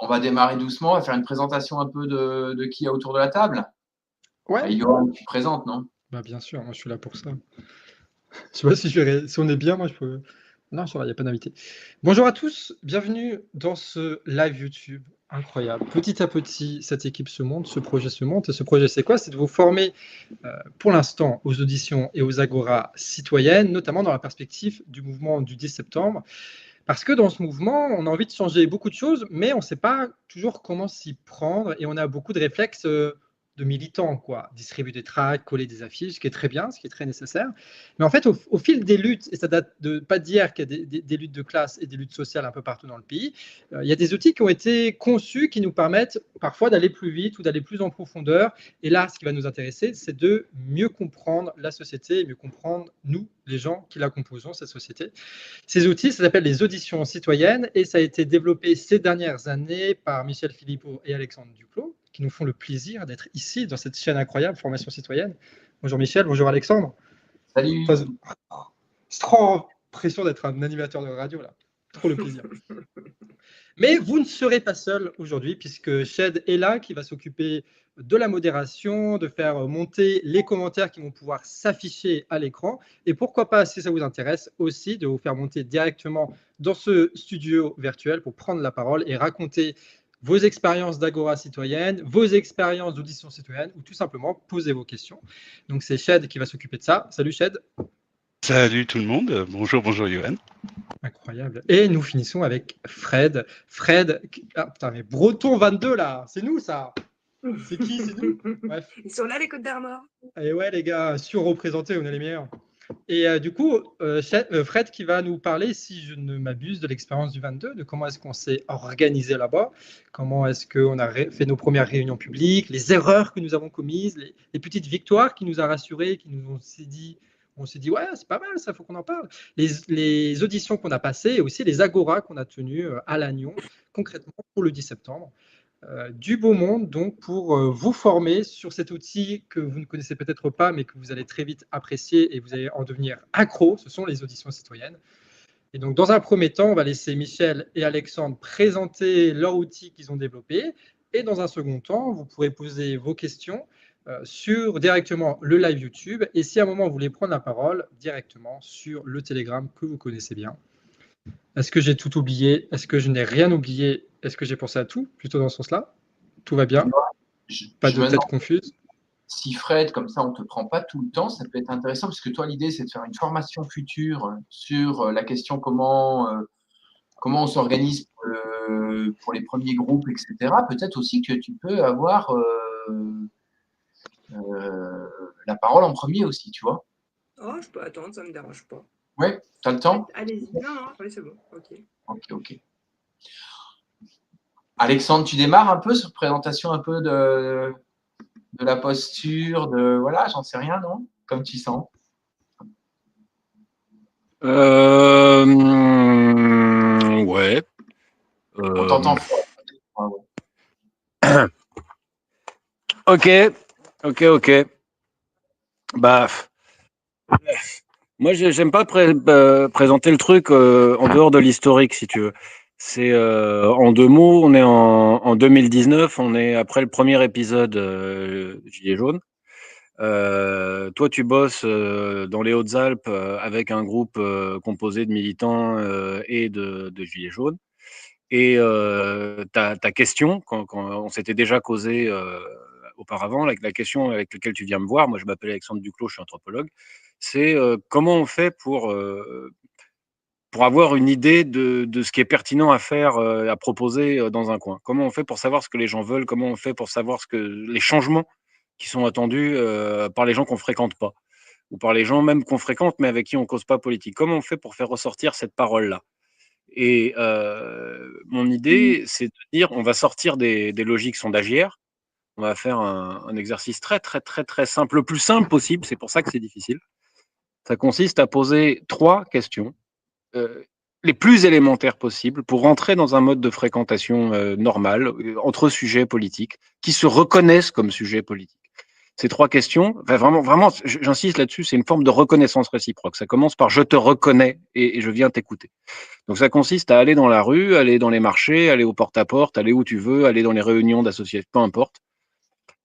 On va démarrer doucement, on va faire une présentation un peu de qui il y a autour de la table. Ouais. Yoann, tu présentes, non? Bah bien sûr, moi je suis là pour ça. Je sais pas si on est bien, moi je peux. Non, ça va, il n'y a pas d'invité. Bonjour à tous, bienvenue dans ce live YouTube incroyable. Petit à petit, cette équipe se monte, ce projet se monte. Et ce projet, c'est quoi? C'est de vous former pour l'instant aux auditions et aux agoras citoyennes, notamment dans la perspective du mouvement du 10 septembre. Parce que dans ce mouvement, on a envie de changer beaucoup de choses, mais on ne sait pas toujours comment s'y prendre et on a beaucoup de réflexes de militants, quoi. Distribuer des tracts, coller des affiches, ce qui est très bien, ce qui est très nécessaire. Mais en fait, au fil des luttes, et ça date de pas d'hier qu'il y a des luttes de classe et des luttes sociales un peu partout dans le pays, il y a des outils qui ont été conçus qui nous permettent parfois d'aller plus vite ou d'aller plus en profondeur. Et là, ce qui va nous intéresser, c'est de mieux comprendre la société et mieux comprendre nous, les gens qui la composons, cette société. Ces outils, ça s'appelle les auditions citoyennes et ça a été développé ces dernières années par Michel Philippot et Alexandre Duclos, qui nous font le plaisir d'être ici dans cette chaîne incroyable, Formation citoyenne. Bonjour Michel, bonjour Alexandre. Salut. C'est trop pression d'être un animateur de radio là. Trop le plaisir. Mais vous ne serez pas seul aujourd'hui puisque Shed est là qui va s'occuper de la modération, de faire monter les commentaires qui vont pouvoir s'afficher à l'écran et pourquoi pas, si ça vous intéresse, aussi de vous faire monter directement dans ce studio virtuel pour prendre la parole et raconter vos expériences d'agora citoyenne, vos expériences d'audition citoyenne ou tout simplement poser vos questions. Donc c'est Shed qui va s'occuper de ça. Salut Shed. Salut tout le monde, bonjour Yoann. Incroyable. Et nous finissons avec Fred. Fred, ah putain, mais Breton 22 là, c'est nous ça. C'est qui? C'est nous? Bref. Ils sont là les Côtes d'Armor. Et ouais les gars, surreprésentés, on est les meilleurs. Et du coup, Fred qui va nous parler, si je ne m'abuse, de l'expérience du 22, de comment est-ce qu'on s'est organisé là-bas, comment est-ce qu'on a fait nos premières réunions publiques, les erreurs que nous avons commises, les petites victoires qui nous a rassurés, qui nous ont dit, on s'est dit, ouais, c'est pas mal, ça, faut qu'on en parle. Les auditions qu'on a passées et aussi les agoras qu'on a tenues à Lannion, concrètement pour le 10 septembre. Du beau monde, donc, pour vous former sur cet outil que vous ne connaissez peut-être pas, mais que vous allez très vite apprécier et vous allez en devenir accro, ce sont les auditions citoyennes. Et donc, dans un premier temps, on va laisser Michel et Alexandre présenter leur outil qu'ils ont développé. Et dans un second temps, vous pourrez poser vos questions sur directement le live YouTube. Et si à un moment vous voulez prendre la parole, directement sur le Telegram que vous connaissez bien. Est-ce que j'ai tout oublié? Est-ce que je n'ai rien oublié? Est-ce que j'ai pensé à tout? Plutôt dans ce sens-là? Tout va bien? Pas de tête confuse? Si Fred, comme ça, on ne te prend pas tout le temps, ça peut être intéressant, parce que toi, l'idée, c'est de faire une formation future sur la question comment on s'organise pour les premiers groupes, etc. Peut-être aussi que tu peux avoir la parole en premier aussi, tu vois. Oh, je peux attendre, ça ne me dérange pas. Ouais, tu as le temps? Allez-y. Non, oui, c'est bon. Ok. Alexandre, tu démarres un peu sur présentation un peu de la posture, voilà, j'en sais rien, non? Comme tu sens. Ouais. On t'entend fort. Ok. Bah, moi, j'aime pas présenter le truc en dehors de l'historique, si tu veux. C'est en deux mots, on est en 2019, on est après le premier épisode Gilets jaunes. Toi, tu bosses dans les Hautes-Alpes avec un groupe composé de militants et de Gilets jaunes. Et ta question, quand on s'était déjà causé auparavant, la question avec laquelle tu viens me voir, moi je m'appelle Alexandre Duclos, je suis anthropologue, c'est comment on fait pour avoir une idée de ce qui est pertinent à faire, à proposer dans un coin. Comment on fait pour savoir ce que les gens veulent, comment on fait pour savoir les changements qui sont attendus par les gens qu'on fréquente pas, ou par les gens même qu'on fréquente mais avec qui on cause pas politique. Comment on fait pour faire ressortir cette parole-là? Et mon idée, c'est de dire, on va sortir des logiques sondagières, on va faire un exercice très, très, très, très simple, le plus simple possible, c'est pour ça que c'est difficile. Ça consiste à poser 3 questions, les plus élémentaires possibles, pour rentrer dans un mode de fréquentation normal, entre sujets politiques, qui se reconnaissent comme sujets politiques. Ces 3 questions, enfin vraiment, j'insiste là-dessus, c'est une forme de reconnaissance réciproque. Ça commence par je te reconnais et je viens t'écouter. Donc ça consiste à aller dans la rue, aller dans les marchés, aller au porte-à-porte, aller où tu veux, aller dans les réunions d'associations, peu importe,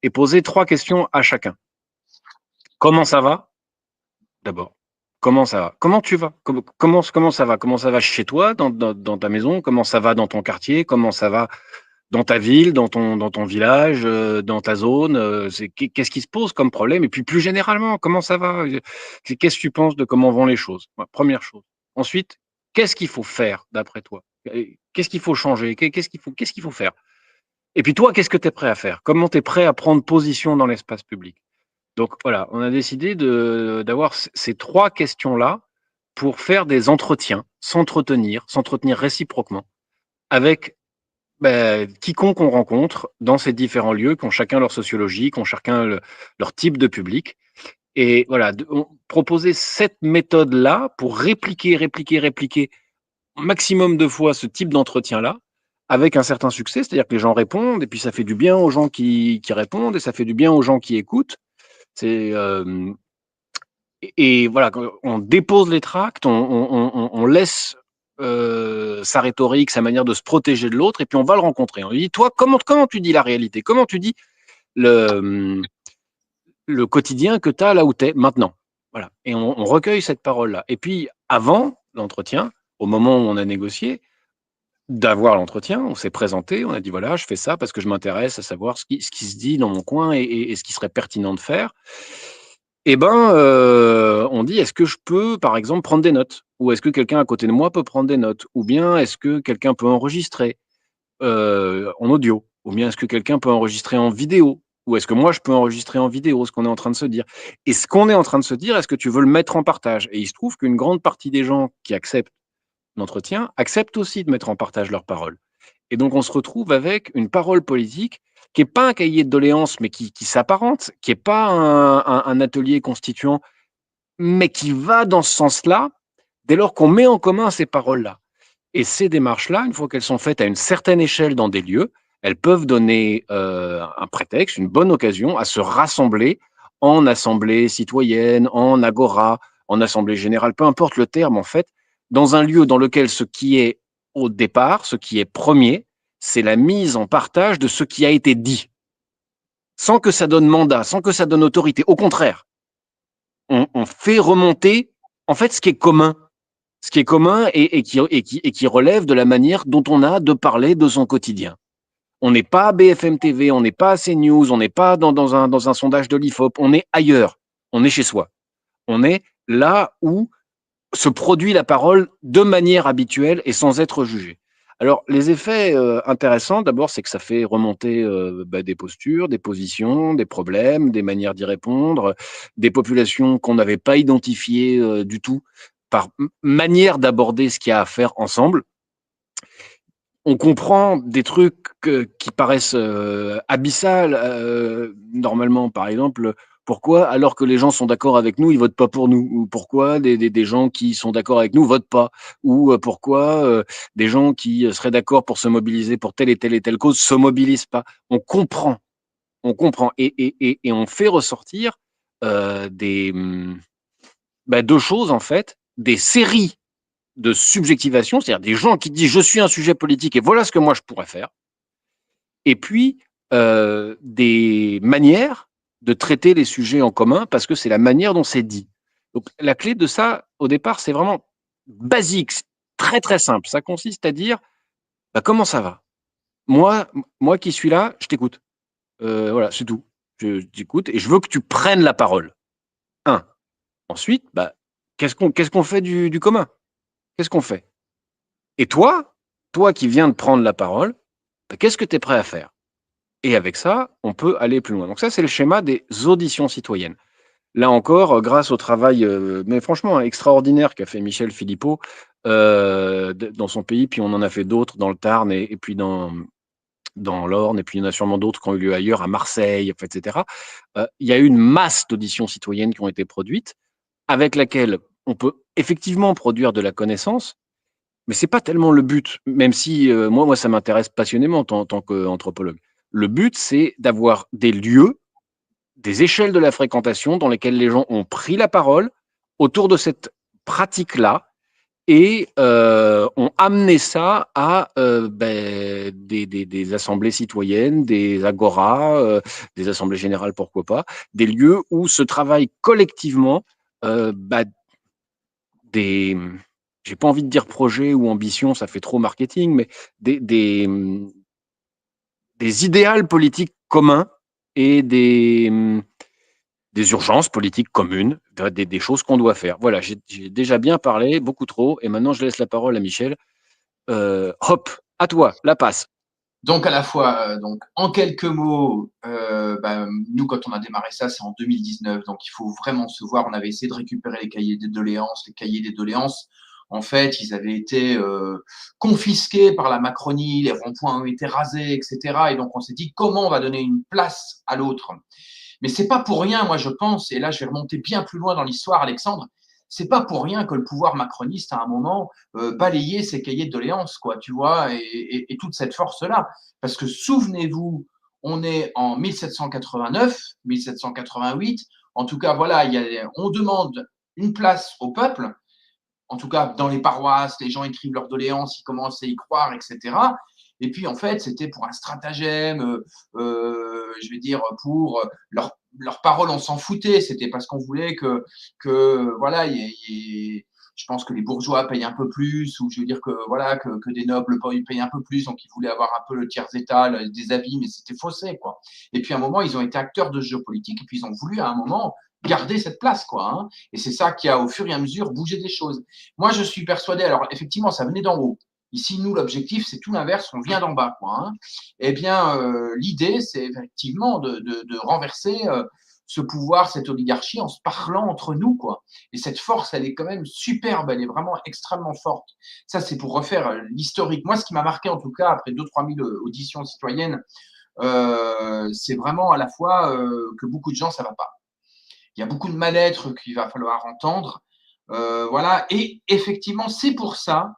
et poser 3 questions à chacun. Comment ça va? D'abord. Comment ça va? Comment tu vas? Comment ça va? Comment ça va chez toi, dans ta maison? Comment ça va dans ton quartier? Comment ça va dans ta ville, dans ton village, dans ta zone? Qu'est-ce qui se pose comme problème? Et puis plus généralement, comment ça va? Qu'est-ce que tu penses de comment vont les choses? Première chose. Ensuite, qu'est-ce qu'il faut faire d'après toi? Qu'est-ce qu'il faut changer? Qu'est-ce qu'il faut faire? Et puis toi, qu'est-ce que tu es prêt à faire? Comment tu es prêt à prendre position dans l'espace public? Donc voilà, on a décidé d'avoir ces 3 questions-là pour faire des entretiens, s'entretenir réciproquement avec quiconque on rencontre dans ces différents lieux, qui ont chacun leur sociologie, qui ont chacun leur type de public. Et voilà, proposer cette méthode-là pour répliquer un maximum de fois ce type d'entretien-là, avec un certain succès, c'est-à-dire que les gens répondent, et puis ça fait du bien aux gens qui répondent, et ça fait du bien aux gens qui écoutent. C'est et voilà, on dépose les tracts, on laisse sa rhétorique, sa manière de se protéger de l'autre, et puis on va le rencontrer. On lui dit, toi, comment tu dis la réalité? Comment tu dis le, le quotidien que tu as là où tu es maintenant? Voilà. Et on recueille cette parole-là. Et puis, avant l'entretien, au moment où on a négocié, d'avoir l'entretien, on s'est présenté, on a dit, voilà, je fais ça parce que je m'intéresse à savoir ce qui se dit dans mon coin et ce qui serait pertinent de faire. Eh ben, on dit: «Est-ce que je peux, par exemple, prendre des notes? Ou est-ce que quelqu'un à côté de moi peut prendre des notes? Ou bien est-ce que quelqu'un peut enregistrer, en audio? Ou bien est-ce que quelqu'un peut enregistrer en vidéo? Ou est-ce que moi je peux enregistrer en vidéo?» Ce qu'on est en train de se dire. Et ce qu'on est en train de se dire, est-ce que tu veux le mettre en partage? Et il se trouve qu'une grande partie des gens qui acceptent l'entretien, acceptent aussi de mettre en partage leurs paroles. Et donc, on se retrouve avec une parole politique qui n'est pas un cahier de doléances, mais qui s'apparente, qui n'est pas un atelier constituant, mais qui va dans ce sens-là, dès lors qu'on met en commun ces paroles-là. Et ces démarches-là, une fois qu'elles sont faites à une certaine échelle dans des lieux, elles peuvent donner un prétexte, une bonne occasion à se rassembler en assemblée citoyenne, en agora, en assemblée générale, peu importe le terme en fait, dans un lieu dans lequel ce qui est au départ, ce qui est premier, c'est la mise en partage de ce qui a été dit, sans que ça donne mandat, sans que ça donne autorité. Au contraire, on fait remonter en fait ce qui est commun et qui relève de la manière dont on a de parler de son quotidien. On n'est pas à BFM TV, on n'est pas à CNews, on n'est pas dans un sondage de l'IFOP, on est ailleurs, on est chez soi. On est là où se produit la parole de manière habituelle et sans être jugé. Alors, les effets intéressants, d'abord, c'est que ça fait remonter des postures, des positions, des problèmes, des manières d'y répondre, des populations qu'on n'avait pas identifiées du tout par manière d'aborder ce qu'il y a à faire ensemble. On comprend des trucs qui paraissent abyssales. Normalement, par exemple, pourquoi, alors que les gens sont d'accord avec nous, ils votent pas pour nous? Ou pourquoi des gens qui sont d'accord avec nous votent pas? Ou pourquoi des gens qui seraient d'accord pour se mobiliser pour telle et telle cause se mobilisent pas? On comprend, et on fait ressortir deux choses en fait, des séries de subjectivation, c'est-à-dire des gens qui disent je suis un sujet politique et voilà ce que moi je pourrais faire, et puis des manières de traiter les sujets en commun parce que c'est la manière dont c'est dit. Donc la clé de ça, au départ, c'est vraiment basique, très très simple. Ça consiste à dire comment ça va? Moi qui suis là, je t'écoute. Voilà, c'est tout. Je t'écoute et je veux que tu prennes la parole. Un. Ensuite, qu'est-ce qu'on fait du commun? Qu'est-ce qu'on fait? Et toi qui viens de prendre la parole, qu'est-ce que tu es prêt à faire? Et avec ça, on peut aller plus loin. Donc ça, c'est le schéma des auditions citoyennes. Là encore, grâce au travail, mais franchement extraordinaire qu'a fait Michel Philippot dans son pays, puis on en a fait d'autres dans le Tarn et puis dans l'Orne, et puis il y en a sûrement d'autres qui ont eu lieu ailleurs, à Marseille, etc. Il y a eu une masse d'auditions citoyennes qui ont été produites, avec laquelle on peut effectivement produire de la connaissance, mais c'est pas tellement le but, même si moi ça m'intéresse passionnément en tant qu'anthropologue. Le but, c'est d'avoir des lieux des échelles de la fréquentation dans lesquelles les gens ont pris la parole autour de cette pratique-là et ont amené ça à des assemblées citoyennes, des agoras, des assemblées générales, pourquoi pas, des lieux où se travaille collectivement des, j'ai pas envie de dire projet ou ambition, ça fait trop marketing, mais des, des, des idéals politiques communs et des urgences politiques communes, des choses qu'on doit faire. Voilà, j'ai déjà bien parlé, beaucoup trop, et maintenant je laisse la parole à Michel. Hop, à toi, la passe. Donc, à la fois, donc, en quelques mots, nous, quand on a démarré ça, c'est en 2019. Donc, il faut vraiment se voir. On avait essayé de récupérer les cahiers des doléances. Les cahiers des doléances, en fait, ils avaient été confisqués par la Macronie. Les ronds-points ont été rasés, etc. Et donc, on s'est dit, comment on va donner une place à l'autre? Mais c'est pas pour rien, moi, je pense, et là, je vais remonter bien plus loin dans l'histoire, Alexandre, c'est pas pour rien que le pouvoir macroniste, à un moment, balayait ses cahiers de doléances, quoi, tu vois, et toute cette force-là. Parce que souvenez-vous, on est en 1789, 1788, en tout cas, voilà, on demande une place au peuple, en tout cas dans les paroisses, les gens écrivent leurs doléances, ils commencent à y croire, etc. Et puis en fait, c'était pour un stratagème, je vais dire, pour leur parole, on s'en foutait. C'était parce qu'on voulait que voilà, je pense que les bourgeois payent un peu plus, ou je veux dire que voilà, que des nobles payent un peu plus, donc ils voulaient avoir un peu le tiers état, des avis, mais c'était faussé, quoi. Et puis à un moment, ils ont été acteurs de ce jeu politique, et puis ils ont voulu à un moment garder cette place, quoi. Hein. Et c'est ça qui a, au fur et à mesure, bougé des choses. Moi, je suis persuadé, alors effectivement, ça venait d'en haut. Ici, nous, l'objectif, c'est tout l'inverse, on vient d'en bas, quoi. Hein. Eh bien, l'idée, c'est effectivement de renverser ce pouvoir, cette oligarchie, en se parlant entre nous, quoi. Et cette force, elle est quand même superbe, elle est vraiment extrêmement forte. Ça, c'est pour refaire l'historique. Moi, ce qui m'a marqué, en tout cas, après 2-3 000 auditions citoyennes, c'est vraiment à la fois que beaucoup de gens, ça va pas. Il y a beaucoup de mal-être qu'il va falloir entendre. Voilà. Et effectivement, c'est pour ça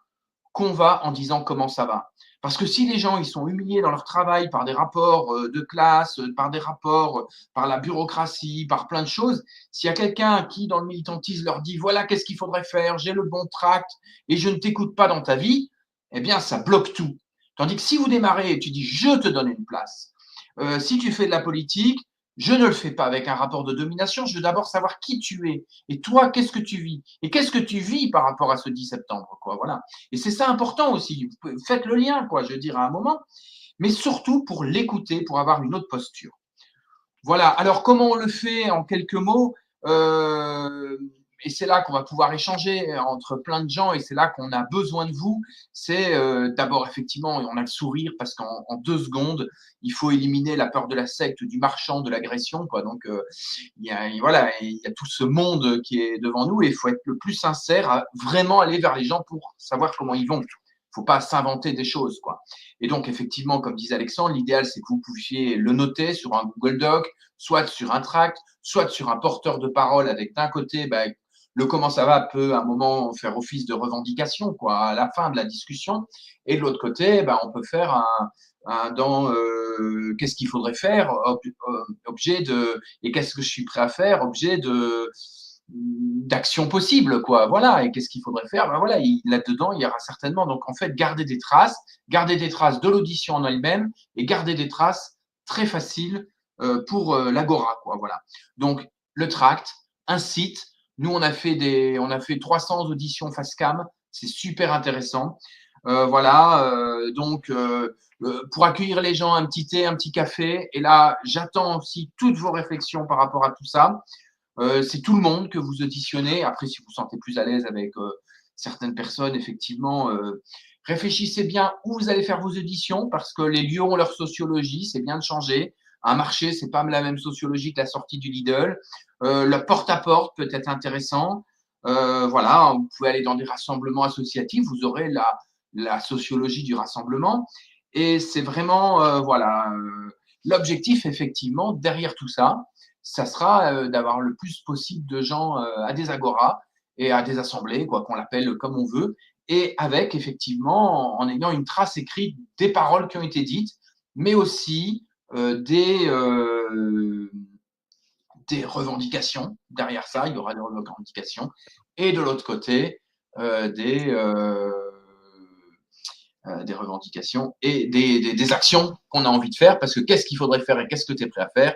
qu'on va en disant comment ça va. Parce que si les gens ils sont humiliés dans leur travail par des rapports de classe, par des rapports, par la bureaucratie, par plein de choses, s'il y a quelqu'un qui, dans le militantisme, leur dit voilà qu'est-ce qu'il faudrait faire, j'ai le bon tract et je ne t'écoute pas dans ta vie, eh bien ça bloque tout. Tandis que si vous démarrez et tu dis je te donne une place, si tu fais de la politique, je ne le fais pas avec un rapport de domination, je veux d'abord savoir qui tu es. Et toi, qu'est-ce que tu vis? Et qu'est-ce que tu vis par rapport à ce 10 septembre, quoi, voilà. Et c'est ça important aussi. Faites le lien, quoi, je veux dire, à un moment. Mais surtout pour l'écouter, pour avoir une autre posture. Voilà. Alors, comment on le fait en quelques mots? Et c'est là qu'on va pouvoir échanger entre plein de gens et c'est là qu'on a besoin de vous. C'est d'abord, effectivement, on a le sourire parce qu'en 2 secondes, il faut éliminer la peur de la secte, du marchand, de l'agression, quoi. Donc, voilà, il y a tout ce monde qui est devant nous et il faut être le plus sincère, à vraiment aller vers les gens pour savoir comment ils vont. Il ne faut pas s'inventer des choses, quoi. Et donc, effectivement, comme disait Alexandre, l'idéal, c'est que vous puissiez le noter sur un Google Doc, soit sur un tract, soit sur un porteur de parole avec d'un côté, le comment ça va peut à un moment faire office de revendication, quoi, à la fin de la discussion. Et de l'autre côté, on peut faire dans qu'est-ce qu'il faudrait faire, objet de, et qu'est-ce que je suis prêt à faire, objet d'action possible, quoi. Voilà. Et qu'est-ce qu'il faudrait faire? Voilà, là-dedans, il y aura certainement. Donc, en fait, garder des traces de l'audition en elle-même et garder des traces très faciles pour l'agora, quoi. Voilà. Donc, le tract, un site. Nous, on a fait 300 auditions face cam. C'est super intéressant. Voilà. Donc, pour accueillir les gens, un petit thé, un petit café. Et là, j'attends aussi toutes vos réflexions par rapport à tout ça. C'est tout le monde que vous auditionnez. Après, si vous vous sentez plus à l'aise avec certaines personnes, effectivement, réfléchissez bien où vous allez faire vos auditions parce que les lieux ont leur sociologie. C'est bien de changer. Un marché, c'est pas la même sociologie que la sortie du Lidl. Le porte-à-porte peut être intéressant. Voilà, vous pouvez aller dans des rassemblements associatifs. Vous aurez la sociologie du rassemblement. Et c'est vraiment, voilà, l'objectif, effectivement, derrière tout ça, ça sera d'avoir le plus possible de gens à des agoras et à des assemblées, quoi qu'on l'appelle comme on veut, et avec effectivement en ayant une trace écrite des paroles qui ont été dites, mais aussi des des revendications. Derrière ça, il y aura des revendications. Et de l'autre côté, des revendications et des actions qu'on a envie de faire, parce que qu'est-ce qu'il faudrait faire et qu'est-ce que tu es prêt à faire.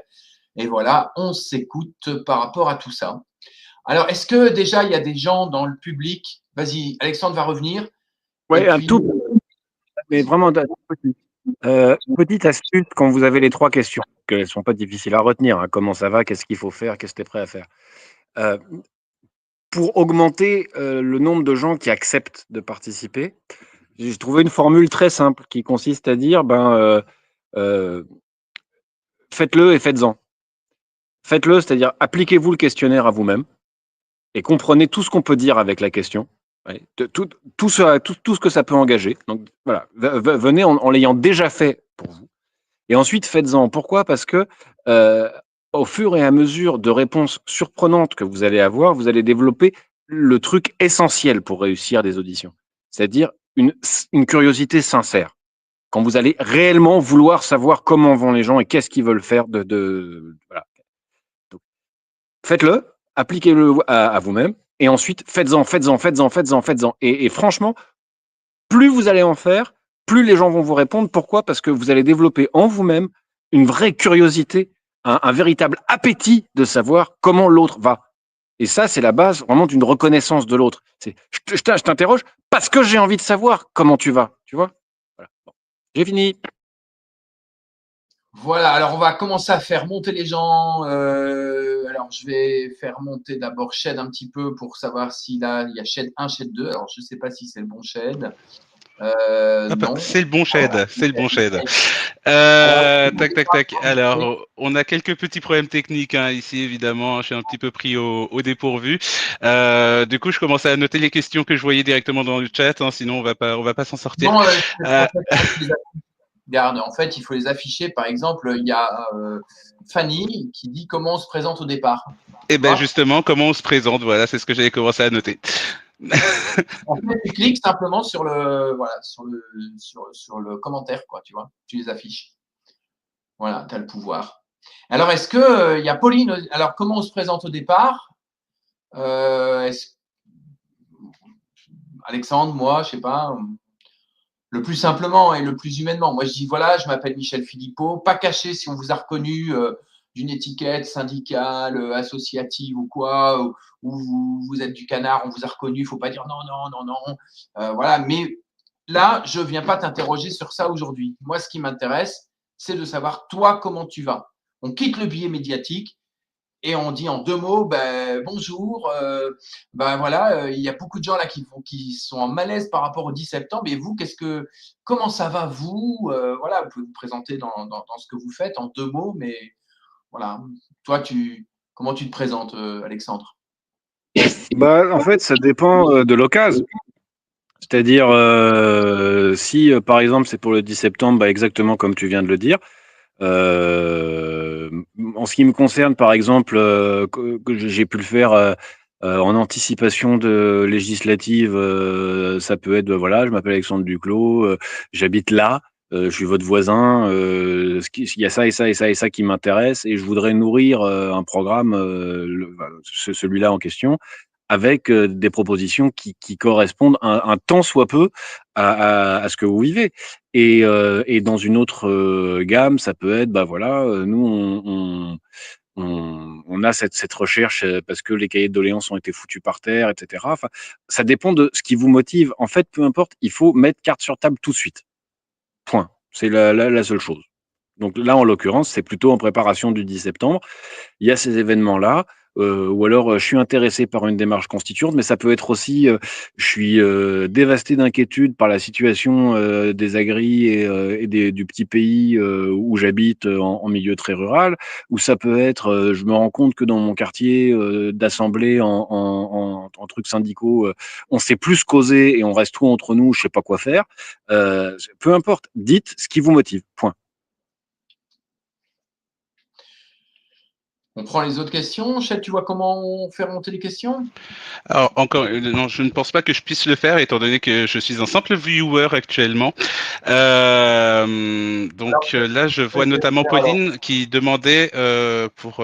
Et voilà, on s'écoute par rapport à tout ça. Alors, est-ce que déjà, il y a des gens dans le public? Vas-y, Alexandre va revenir. Ouais, un tout, mais vraiment petit. Petite astuce quand vous avez les 3 questions, qu'elles ne sont pas difficiles à retenir. Hein. Comment ça va? Qu'est-ce qu'il faut faire? Qu'est-ce que tu es prêt à faire? Pour augmenter le nombre de gens qui acceptent de participer, j'ai trouvé une formule très simple qui consiste à dire faites-le et faites-en. Faites-le, c'est-à-dire appliquez-vous le questionnaire à vous-même et comprenez tout ce qu'on peut dire avec la question. Ouais, tout ce que ça peut engager. Donc voilà, venez en l'ayant déjà fait pour vous. Et ensuite, faites-en. Pourquoi? Parce que au fur et à mesure de réponses surprenantes que vous allez avoir, vous allez développer le truc essentiel pour réussir des auditions. C'est-à-dire une curiosité sincère. Quand vous allez réellement vouloir savoir comment vont les gens et qu'est-ce qu'ils veulent faire voilà. Donc, faites-le, appliquez-le à vous-même, et ensuite faites-en. Et franchement, plus vous allez en faire, plus les gens vont vous répondre. Pourquoi? Parce que vous allez développer en vous-même une vraie curiosité, un véritable appétit de savoir comment l'autre va. Et ça, c'est la base vraiment d'une reconnaissance de l'autre. Je t'interroge parce que j'ai envie de savoir comment tu vas. Tu vois? Voilà. Bon. J'ai fini. Voilà, alors on va commencer à faire monter les gens. Alors je vais faire monter d'abord Shed un petit peu pour savoir s'il il y a Shed 1, Shed 2. Alors je ne sais pas si c'est le bon Shed. Non. C'est le bon Shed, Voilà. c'est le bon Shed. Tac. Alors, on a quelques petits problèmes techniques hein, ici, évidemment. Je suis un petit peu pris au dépourvu. Du coup, je commençais à noter les questions que je voyais directement dans le chat, hein, sinon on va pas s'en sortir. Non, regarde, en fait, il faut les afficher. Par exemple, il y a Fanny qui dit comment on se présente au départ. Et ben justement, comment on se présente, voilà, c'est ce que j'avais commencé à noter. En fait, tu cliques simplement sur le commentaire, quoi, tu vois. Tu les affiches. Voilà, tu as le pouvoir. Alors, est-ce que il y a Pauline? Alors, comment on se présente au départ? Alexandre, moi, je sais pas. Le plus simplement et le plus humainement. Moi, je dis voilà, je m'appelle Michel Philippot. Pas caché si on vous a reconnu d'une étiquette syndicale, associative ou quoi, ou vous êtes du Canard, on vous a reconnu. Il ne faut pas dire non. Voilà. Mais là, je ne viens pas t'interroger sur ça aujourd'hui. Moi, ce qui m'intéresse, c'est de savoir toi comment tu vas. On quitte le biais médiatique. Et on dit en 2 mots, bonjour, voilà, il y a beaucoup de gens là qui sont en malaise par rapport au 10 septembre. Et vous, comment ça va vous? Voilà, vous pouvez vous présenter dans ce que vous faites en 2 mots, mais voilà. Toi, comment tu te présentes, Alexandre? En fait, ça dépend de l'occasion. C'est-à-dire, si par exemple c'est pour le 10 septembre, exactement comme tu viens de le dire. En ce qui me concerne, par exemple, que j'ai pu le faire en anticipation de législative, ça peut être, voilà, je m'appelle Alexandre Duclos, j'habite là, je suis votre voisin, il y a ça et ça et ça et ça qui m'intéresse et je voudrais nourrir un programme, celui-là en question, avec des propositions qui correspondent un tant soit peu à ce que vous vivez. Et dans une autre gamme, ça peut être, voilà, nous on a cette recherche parce que les cahiers de doléances ont été foutus par terre, etc. Enfin, ça dépend de ce qui vous motive. En fait, peu importe, il faut mettre carte sur table tout de suite. Point. C'est la seule chose. Donc là, en l'occurrence, c'est plutôt en préparation du 10 septembre. Il y a ces événements-là, ou alors je suis intéressé par une démarche constituante, mais ça peut être aussi, je suis dévasté d'inquiétude par la situation des agris et du petit pays où j'habite en milieu très rural, ou ça peut être, je me rends compte que dans mon quartier d'assemblée en trucs syndicaux, on sait plus causer et on reste tout entre nous, je sais pas quoi faire. Peu importe, dites ce qui vous motive. Point. On prend les autres questions. Chet, tu vois comment on fait remonter les questions? Alors, encore, non, je ne pense pas que je puisse le faire étant donné que je suis un simple viewer actuellement. Là, je vois notamment Pauline qui demandait pour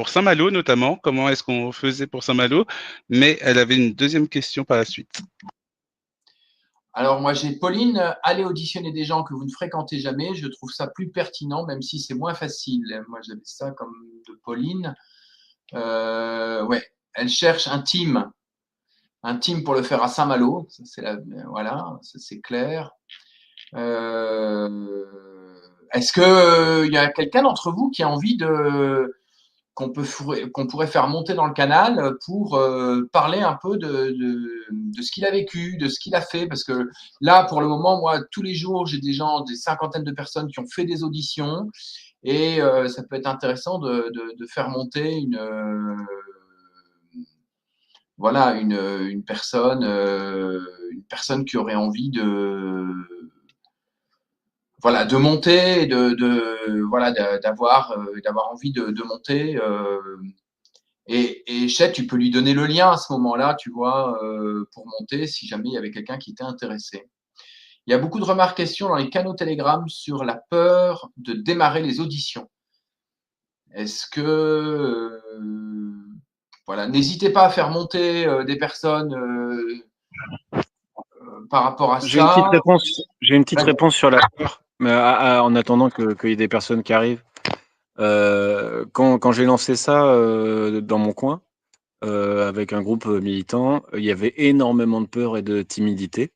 Saint-Malo notamment, comment est-ce qu'on faisait pour Saint-Malo, mais elle avait une deuxième question par la suite. Alors moi j'ai Pauline, allez auditionner des gens que vous ne fréquentez jamais, je trouve ça plus pertinent même si c'est moins facile. Moi j'avais ça comme de Pauline. Ouais, elle cherche un team pour le faire à Saint-Malo, ça, voilà, ça, c'est clair. Est-ce que il y a quelqu'un d'entre vous qui a envie qu'on pourrait faire monter dans le canal pour parler un peu de ce qu'il a vécu, de ce qu'il a fait. Parce que là, pour le moment, moi, tous les jours, j'ai des cinquantaines de personnes qui ont fait des auditions et ça peut être intéressant de faire monter voilà, une personne qui aurait envie voilà, de monter, voilà, d'avoir envie de monter. Et Chet, tu peux lui donner le lien à ce moment-là, tu vois, pour monter, si jamais il y avait quelqu'un qui était intéressé. Il y a beaucoup de remarques, questions dans les canaux Telegram sur la peur de démarrer les auditions. Est-ce que, voilà, n'hésitez pas à faire monter des personnes par rapport à J'ai une petite ça. réponse. J'ai une petite réponse sur la peur, mais en attendant qu'il y ait des personnes qui arrivent. Quand j'ai lancé ça dans mon coin, avec un groupe militant, il y avait énormément de peur et de timidité.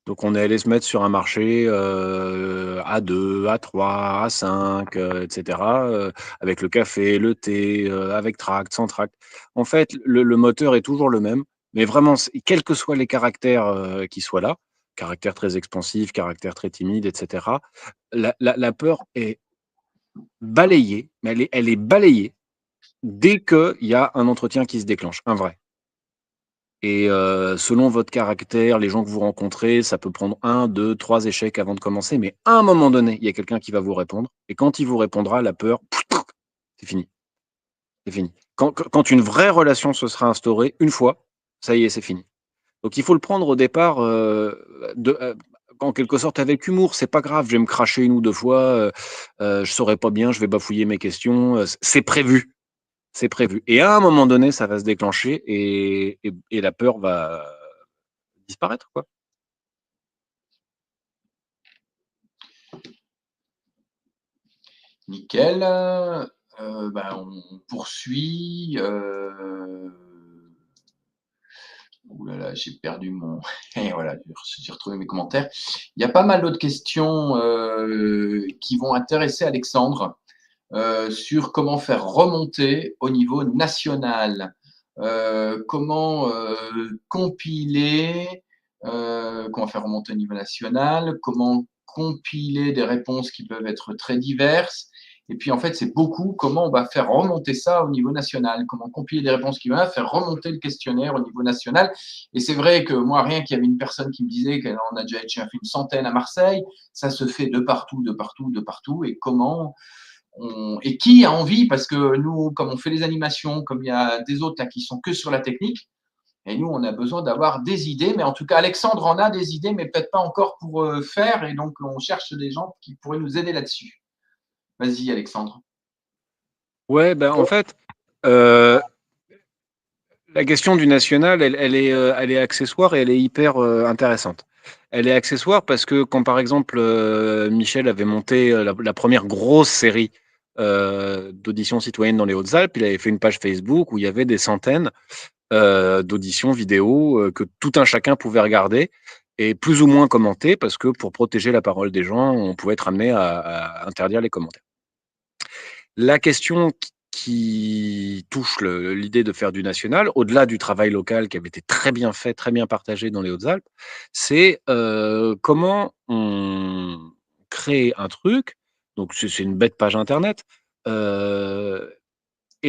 Donc on est allé se mettre sur un marché à 2, à 3, à 5, etc. Avec le café, le thé, avec tract, sans tract. En fait, le moteur est toujours le même, mais vraiment, quels que soient les caractères qui soient là, caractère très expansif, caractère très timide, etc., la peur est balayée, mais elle est balayée dès qu'il y a un entretien qui se déclenche, un vrai. Et selon votre caractère, les gens que vous rencontrez, ça peut prendre 1, 2, 3 échecs avant de commencer, mais à un moment donné, il y a quelqu'un qui va vous répondre et quand il vous répondra, la peur, c'est fini, c'est fini. Quand une vraie relation se sera instaurée, une fois, ça y est, c'est fini. Donc il faut le prendre au départ, en quelque sorte avec humour. C'est pas grave, je vais me cracher 1 ou 2 fois, je saurai pas bien, je vais bafouiller mes questions, c'est prévu. C'est prévu. Et à un moment donné, ça va se déclencher et la peur va disparaître, quoi. Nickel. On poursuit. Ouh là là, j'ai perdu mon. Et voilà, j'ai retrouvé mes commentaires. Il y a pas mal d'autres questions qui vont intéresser Alexandre sur comment faire remonter au niveau national, comment compiler, comment faire remonter au niveau national, comment compiler des réponses qui peuvent être très diverses. Et puis, en fait, c'est beaucoup comment on va faire remonter ça au niveau national, comment compiler des réponses qui vont faire remonter le questionnaire au niveau national. Et c'est vrai que moi, rien qu'il y avait une personne qui me disait qu'elle en a déjà fait une centaine à Marseille, ça se fait de partout, de partout, de partout. Et comment et qui a envie, parce que nous, comme on fait les animations, comme il y a des autres là qui sont que sur la technique, et nous, on a besoin d'avoir des idées, mais en tout cas, Alexandre en a des idées, mais peut-être pas encore pour faire, et donc on cherche des gens qui pourraient nous aider là-dessus. Vas-y, Alexandre. Ouais, ben en fait, la question du national, elle est accessoire et elle est hyper intéressante. Elle est accessoire parce que quand, par exemple, Michel avait monté la première grosse série d'auditions citoyennes dans les Hautes-Alpes, il avait fait une page Facebook où il y avait des centaines d'auditions vidéo que tout un chacun pouvait regarder et plus ou moins commenter parce que pour protéger la parole des gens, on pouvait être amené à interdire les commentaires. La question qui touche l'idée de faire du national, au-delà du travail local qui avait été très bien fait, très bien partagé dans les Hautes-Alpes, c'est comment on crée un truc. Donc c'est une bête page internet. Et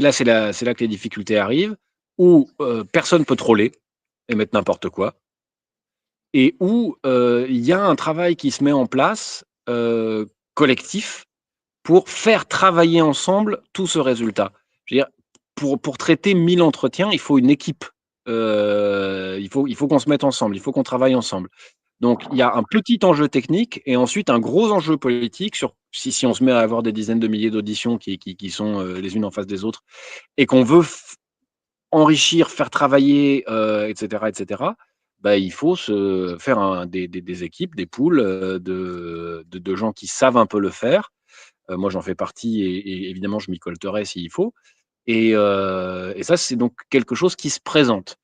là, c'est là que les difficultés arrivent, où personne peut troller et mettre n'importe quoi, et où il y a un travail qui se met en place collectif pour faire travailler ensemble tout ce résultat. Je veux dire, pour traiter 1000 entretiens, il faut une équipe. Il faut qu'on se mette ensemble, il faut qu'on travaille ensemble. Donc, il y a un petit enjeu technique et ensuite un gros enjeu politique sur si on se met à avoir des dizaines de milliers d'auditions qui sont les unes en face des autres et qu'on veut enrichir, faire travailler, etc., bah, il faut se faire des équipes, des pools de gens qui savent un peu le faire. Moi, j'en fais partie et évidemment, je m'y colterai s'il faut. Et ça, c'est donc quelque chose qui se présente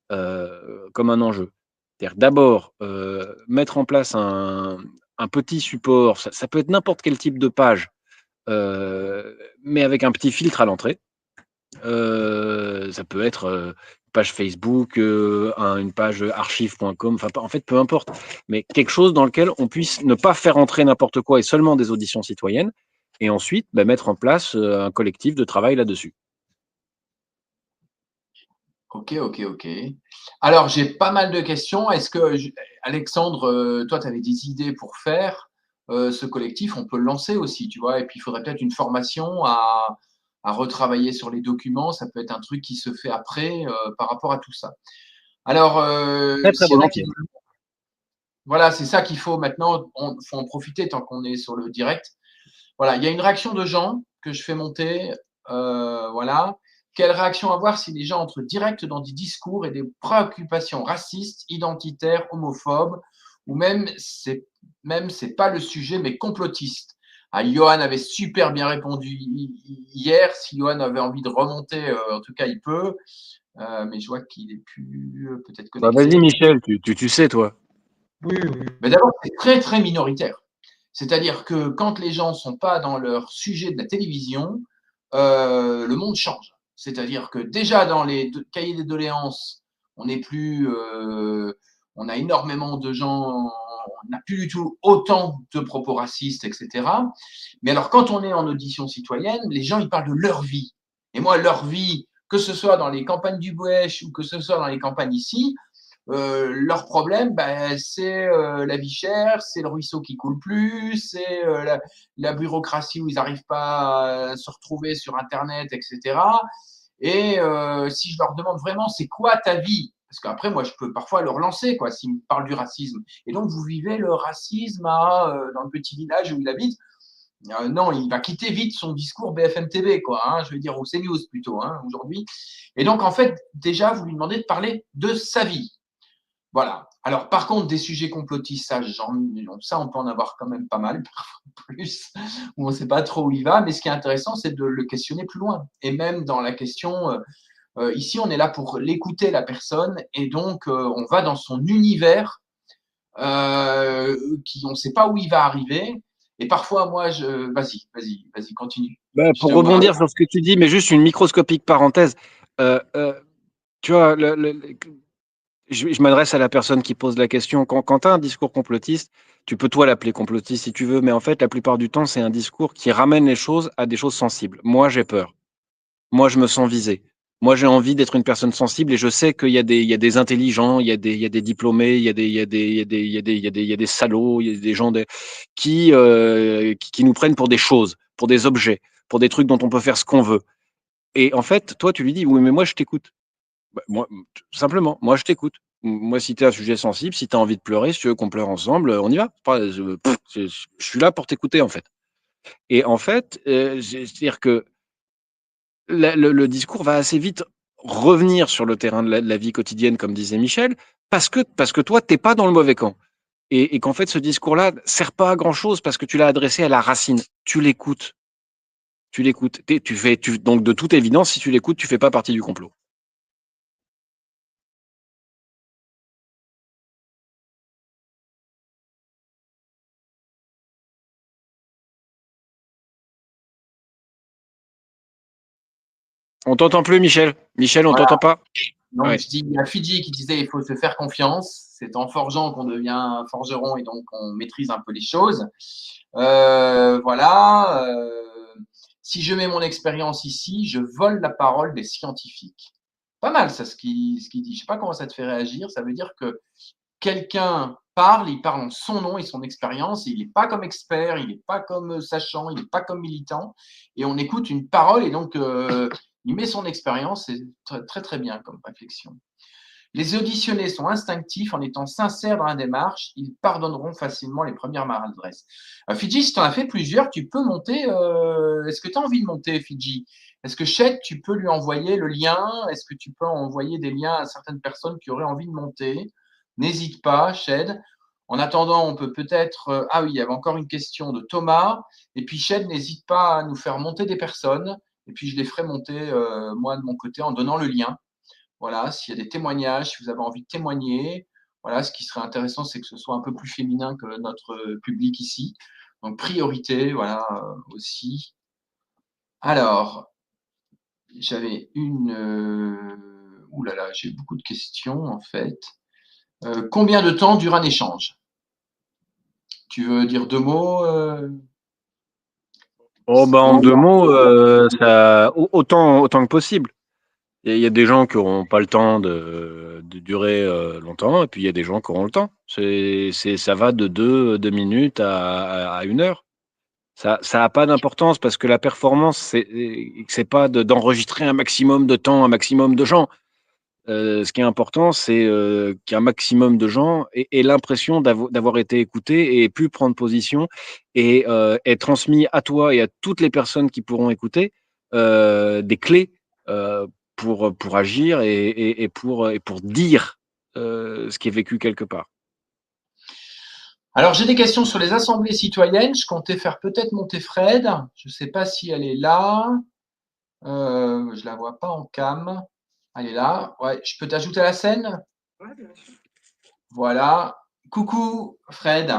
comme un enjeu. C'est-à-dire d'abord mettre en place un petit support, ça peut être n'importe quel type de page, mais avec un petit filtre à l'entrée. Ça peut être une page Facebook, une page archive.com, enfin en fait peu importe, mais quelque chose dans lequel on puisse ne pas faire entrer n'importe quoi et seulement des auditions citoyennes, et ensuite mettre en place un collectif de travail là-dessus. Ok. Alors, j'ai pas mal de questions. Est-ce que, Alexandre, toi, tu avais des idées pour faire ce collectif? On peut le lancer aussi, tu vois. Et puis, il faudrait peut-être une formation à retravailler sur les documents. Ça peut être un truc qui se fait après par rapport à tout ça. Alors, Très s'il y en a qui... volontiers. Voilà, c'est ça qu'il faut maintenant. Il faut en profiter tant qu'on est sur le direct. Voilà, il y a une réaction de gens que je fais monter. Voilà. Quelle réaction avoir si les gens entrent direct dans des discours et des préoccupations racistes, identitaires, homophobes, ou c'est pas le sujet, mais complotistes. Ah, Johan avait super bien répondu hier. Si Johan avait envie de remonter, en tout cas, il peut. Mais je vois qu'il est plus peut-être Bah, connecté. vas-y Michel, tu sais toi. Oui. Mais d'abord, c'est très, très minoritaire. C'est-à-dire que quand les gens ne sont pas dans leur sujet de la télévision, le monde change. C'est-à-dire que déjà dans les cahiers des doléances, on n'est plus, on a énormément de gens, on n'a plus du tout autant de propos racistes, etc. Mais alors quand on est en audition citoyenne, les gens ils parlent de leur vie. Et moi, leur vie, que ce soit dans les campagnes du Buech ou que ce soit dans les campagnes ici, leur problème, c'est la vie chère, c'est le ruisseau qui coule plus, c'est la bureaucratie où ils n'arrivent pas à se retrouver sur Internet, etc. Et si je leur demande vraiment, c'est quoi ta vie? Parce qu'après, moi, je peux parfois leur lancer, quoi, s'ils me parlent du racisme. Et donc, vous vivez le racisme dans le petit village où il habite. Non, il va quitter vite son discours BFM TV, quoi, hein, je veux dire, ou CNews plutôt, hein, aujourd'hui. Et donc, en fait, déjà, vous lui demandez de parler de sa vie. Voilà. Alors, par contre, des sujets complotistes, ça, on peut en avoir quand même pas mal, plus, où on ne sait pas trop où il va. Mais ce qui est intéressant, c'est de le questionner plus loin. Et même dans la question, ici, on est là pour l'écouter, la personne, et donc, on va dans son univers, on ne sait pas où il va arriver. Et parfois, moi, vas-y, continue. Bah, Je pour te vois. rebondir sur ce que tu dis, mais juste une microscopique parenthèse, tu vois, je m'adresse à la personne qui pose la question. Quand tu as un discours complotiste, tu peux toi l'appeler complotiste si tu veux, mais en fait, la plupart du temps, c'est un discours qui ramène les choses à des choses sensibles. Moi, j'ai peur. Moi, je me sens visé. Moi, j'ai envie d'être une personne sensible et je sais qu'il y a des intelligents, il y a des diplômés, il y a des salauds, il y a des gens qui nous prennent pour des choses, pour des objets, pour des trucs dont on peut faire ce qu'on veut. Et en fait, toi, tu lui dis, oui, mais moi, je t'écoute. Bah, moi, tout simplement, moi, je t'écoute. Moi, si tu as un sujet sensible, si tu as envie de pleurer, si tu veux qu'on pleure ensemble, on y va. Je suis là pour t'écouter, en fait. Et en fait, c'est-à-dire que le discours va assez vite revenir sur le terrain de la vie quotidienne, comme disait Michel, parce que toi, tu n'es pas dans le mauvais camp. Et qu'en fait, ce discours-là ne sert pas à grand-chose parce que tu l'as adressé à la racine. Tu l'écoutes. Tu l'écoutes. Donc, de toute évidence, si tu l'écoutes, tu ne fais pas partie du complot. On t'entend plus, Michel. Michel, on Voilà. t'entend pas. Donc, Ouais. je dis, il y a Fidji qui disait il faut se faire confiance. C'est en forgeant qu'on devient forgeron et donc on maîtrise un peu les choses. Voilà. Si je mets mon expérience ici, je vole la parole des scientifiques. Pas mal, ça, ce qu'il dit. Je sais pas comment ça te fait réagir. Ça veut dire que quelqu'un parle, il parle en son nom et son expérience. Et il n'est pas comme expert, il n'est pas comme sachant, il n'est pas comme militant. Et on écoute une parole et donc Il met son expérience, c'est très, très, très bien comme réflexion. Les auditionnés sont instinctifs en étant sincères dans la démarche. Ils pardonneront facilement les premières maladresses. Fidji, si tu en as fait plusieurs, tu peux monter. Est-ce que tu as envie de monter, Fidji? Est-ce que Chet, tu peux lui envoyer le lien? Est-ce que tu peux envoyer des liens à certaines personnes qui auraient envie de monter? N'hésite pas, Ched. En attendant, on peut peut-être. Ah oui, il y avait encore une question de Thomas. Et puis, Ched, n'hésite pas à nous faire monter des personnes. Et puis, je les ferai monter, moi, de mon côté, en donnant le lien. Voilà, s'il y a des témoignages, si vous avez envie de témoigner. Voilà, ce qui serait intéressant, c'est que ce soit un peu plus féminin que notre public ici. Donc, priorité, voilà, aussi. Alors, j'avais une. Ouh là là, j'ai beaucoup de questions, en fait. Combien de temps dure un échange? Tu veux dire 2 mots Oh, bah, en 2 mots, autant que possible. Il y a des gens qui n'auront pas le temps de durer longtemps, et puis il y a des gens qui auront le temps. Ça va de 2 minutes à 1 heure. Ça n'a pas d'importance parce que la performance, c'est pas d'enregistrer un maximum de temps, un maximum de gens. Ce qui est important, c'est qu'un maximum de gens aient l'impression d'avoir été écoutés et pu prendre position et aient transmis à toi et à toutes les personnes qui pourront écouter des clés pour agir et pour dire ce qui est vécu quelque part. Alors, j'ai des questions sur les assemblées citoyennes. Je comptais faire peut-être monter Fred. Je ne sais pas si elle est là. Je ne la vois pas en cam. Elle est là. Ouais, je peux t'ajouter à la scène? Ouais, bien sûr. Voilà. Coucou, Fred.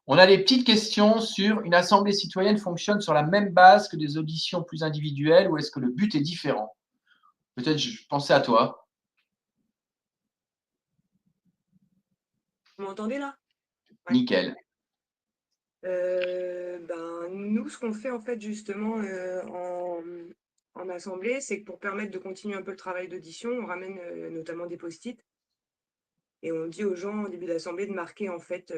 On a des petites questions sur une assemblée citoyenne fonctionne sur la même base que des auditions plus individuelles ou est-ce que le but est différent? Peut-être je pensais à toi. Vous m'entendez là? Ouais. Nickel. Nous, ce qu'on fait en fait justement en assemblée, c'est que pour permettre de continuer un peu le travail d'audition, on ramène notamment des post-it et on dit aux gens au début d'assemblée de marquer en fait,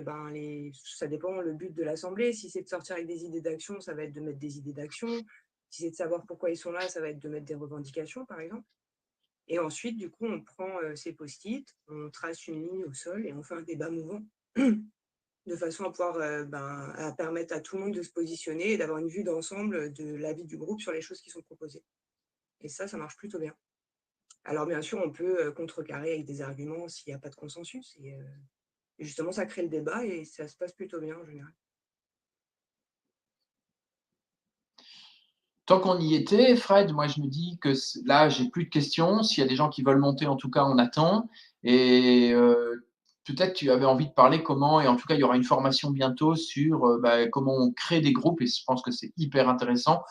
ça dépend le but de l'assemblée. Si c'est de sortir avec des idées d'action, ça va être de mettre des idées d'action. Si c'est de savoir pourquoi ils sont là, ça va être de mettre des revendications par exemple. Et ensuite, du coup, on prend ces post-it, on trace une ligne au sol et on fait un débat mouvant. De façon à pouvoir à permettre à tout le monde de se positionner et d'avoir une vue d'ensemble de l'avis du groupe sur les choses qui sont proposées. Et ça marche plutôt bien. Alors bien sûr, on peut contrecarrer avec des arguments s'il n'y a pas de consensus. Et justement, ça crée le débat et ça se passe plutôt bien en général. Tant qu'on y était, Fred, moi je me dis que là, j'ai plus de questions. S'il y a des gens qui veulent monter, en tout cas, on attend. Et peut-être tu avais envie de parler comment, et en tout cas, il y aura une formation bientôt sur comment on crée des groupes, et je pense que c'est hyper intéressant.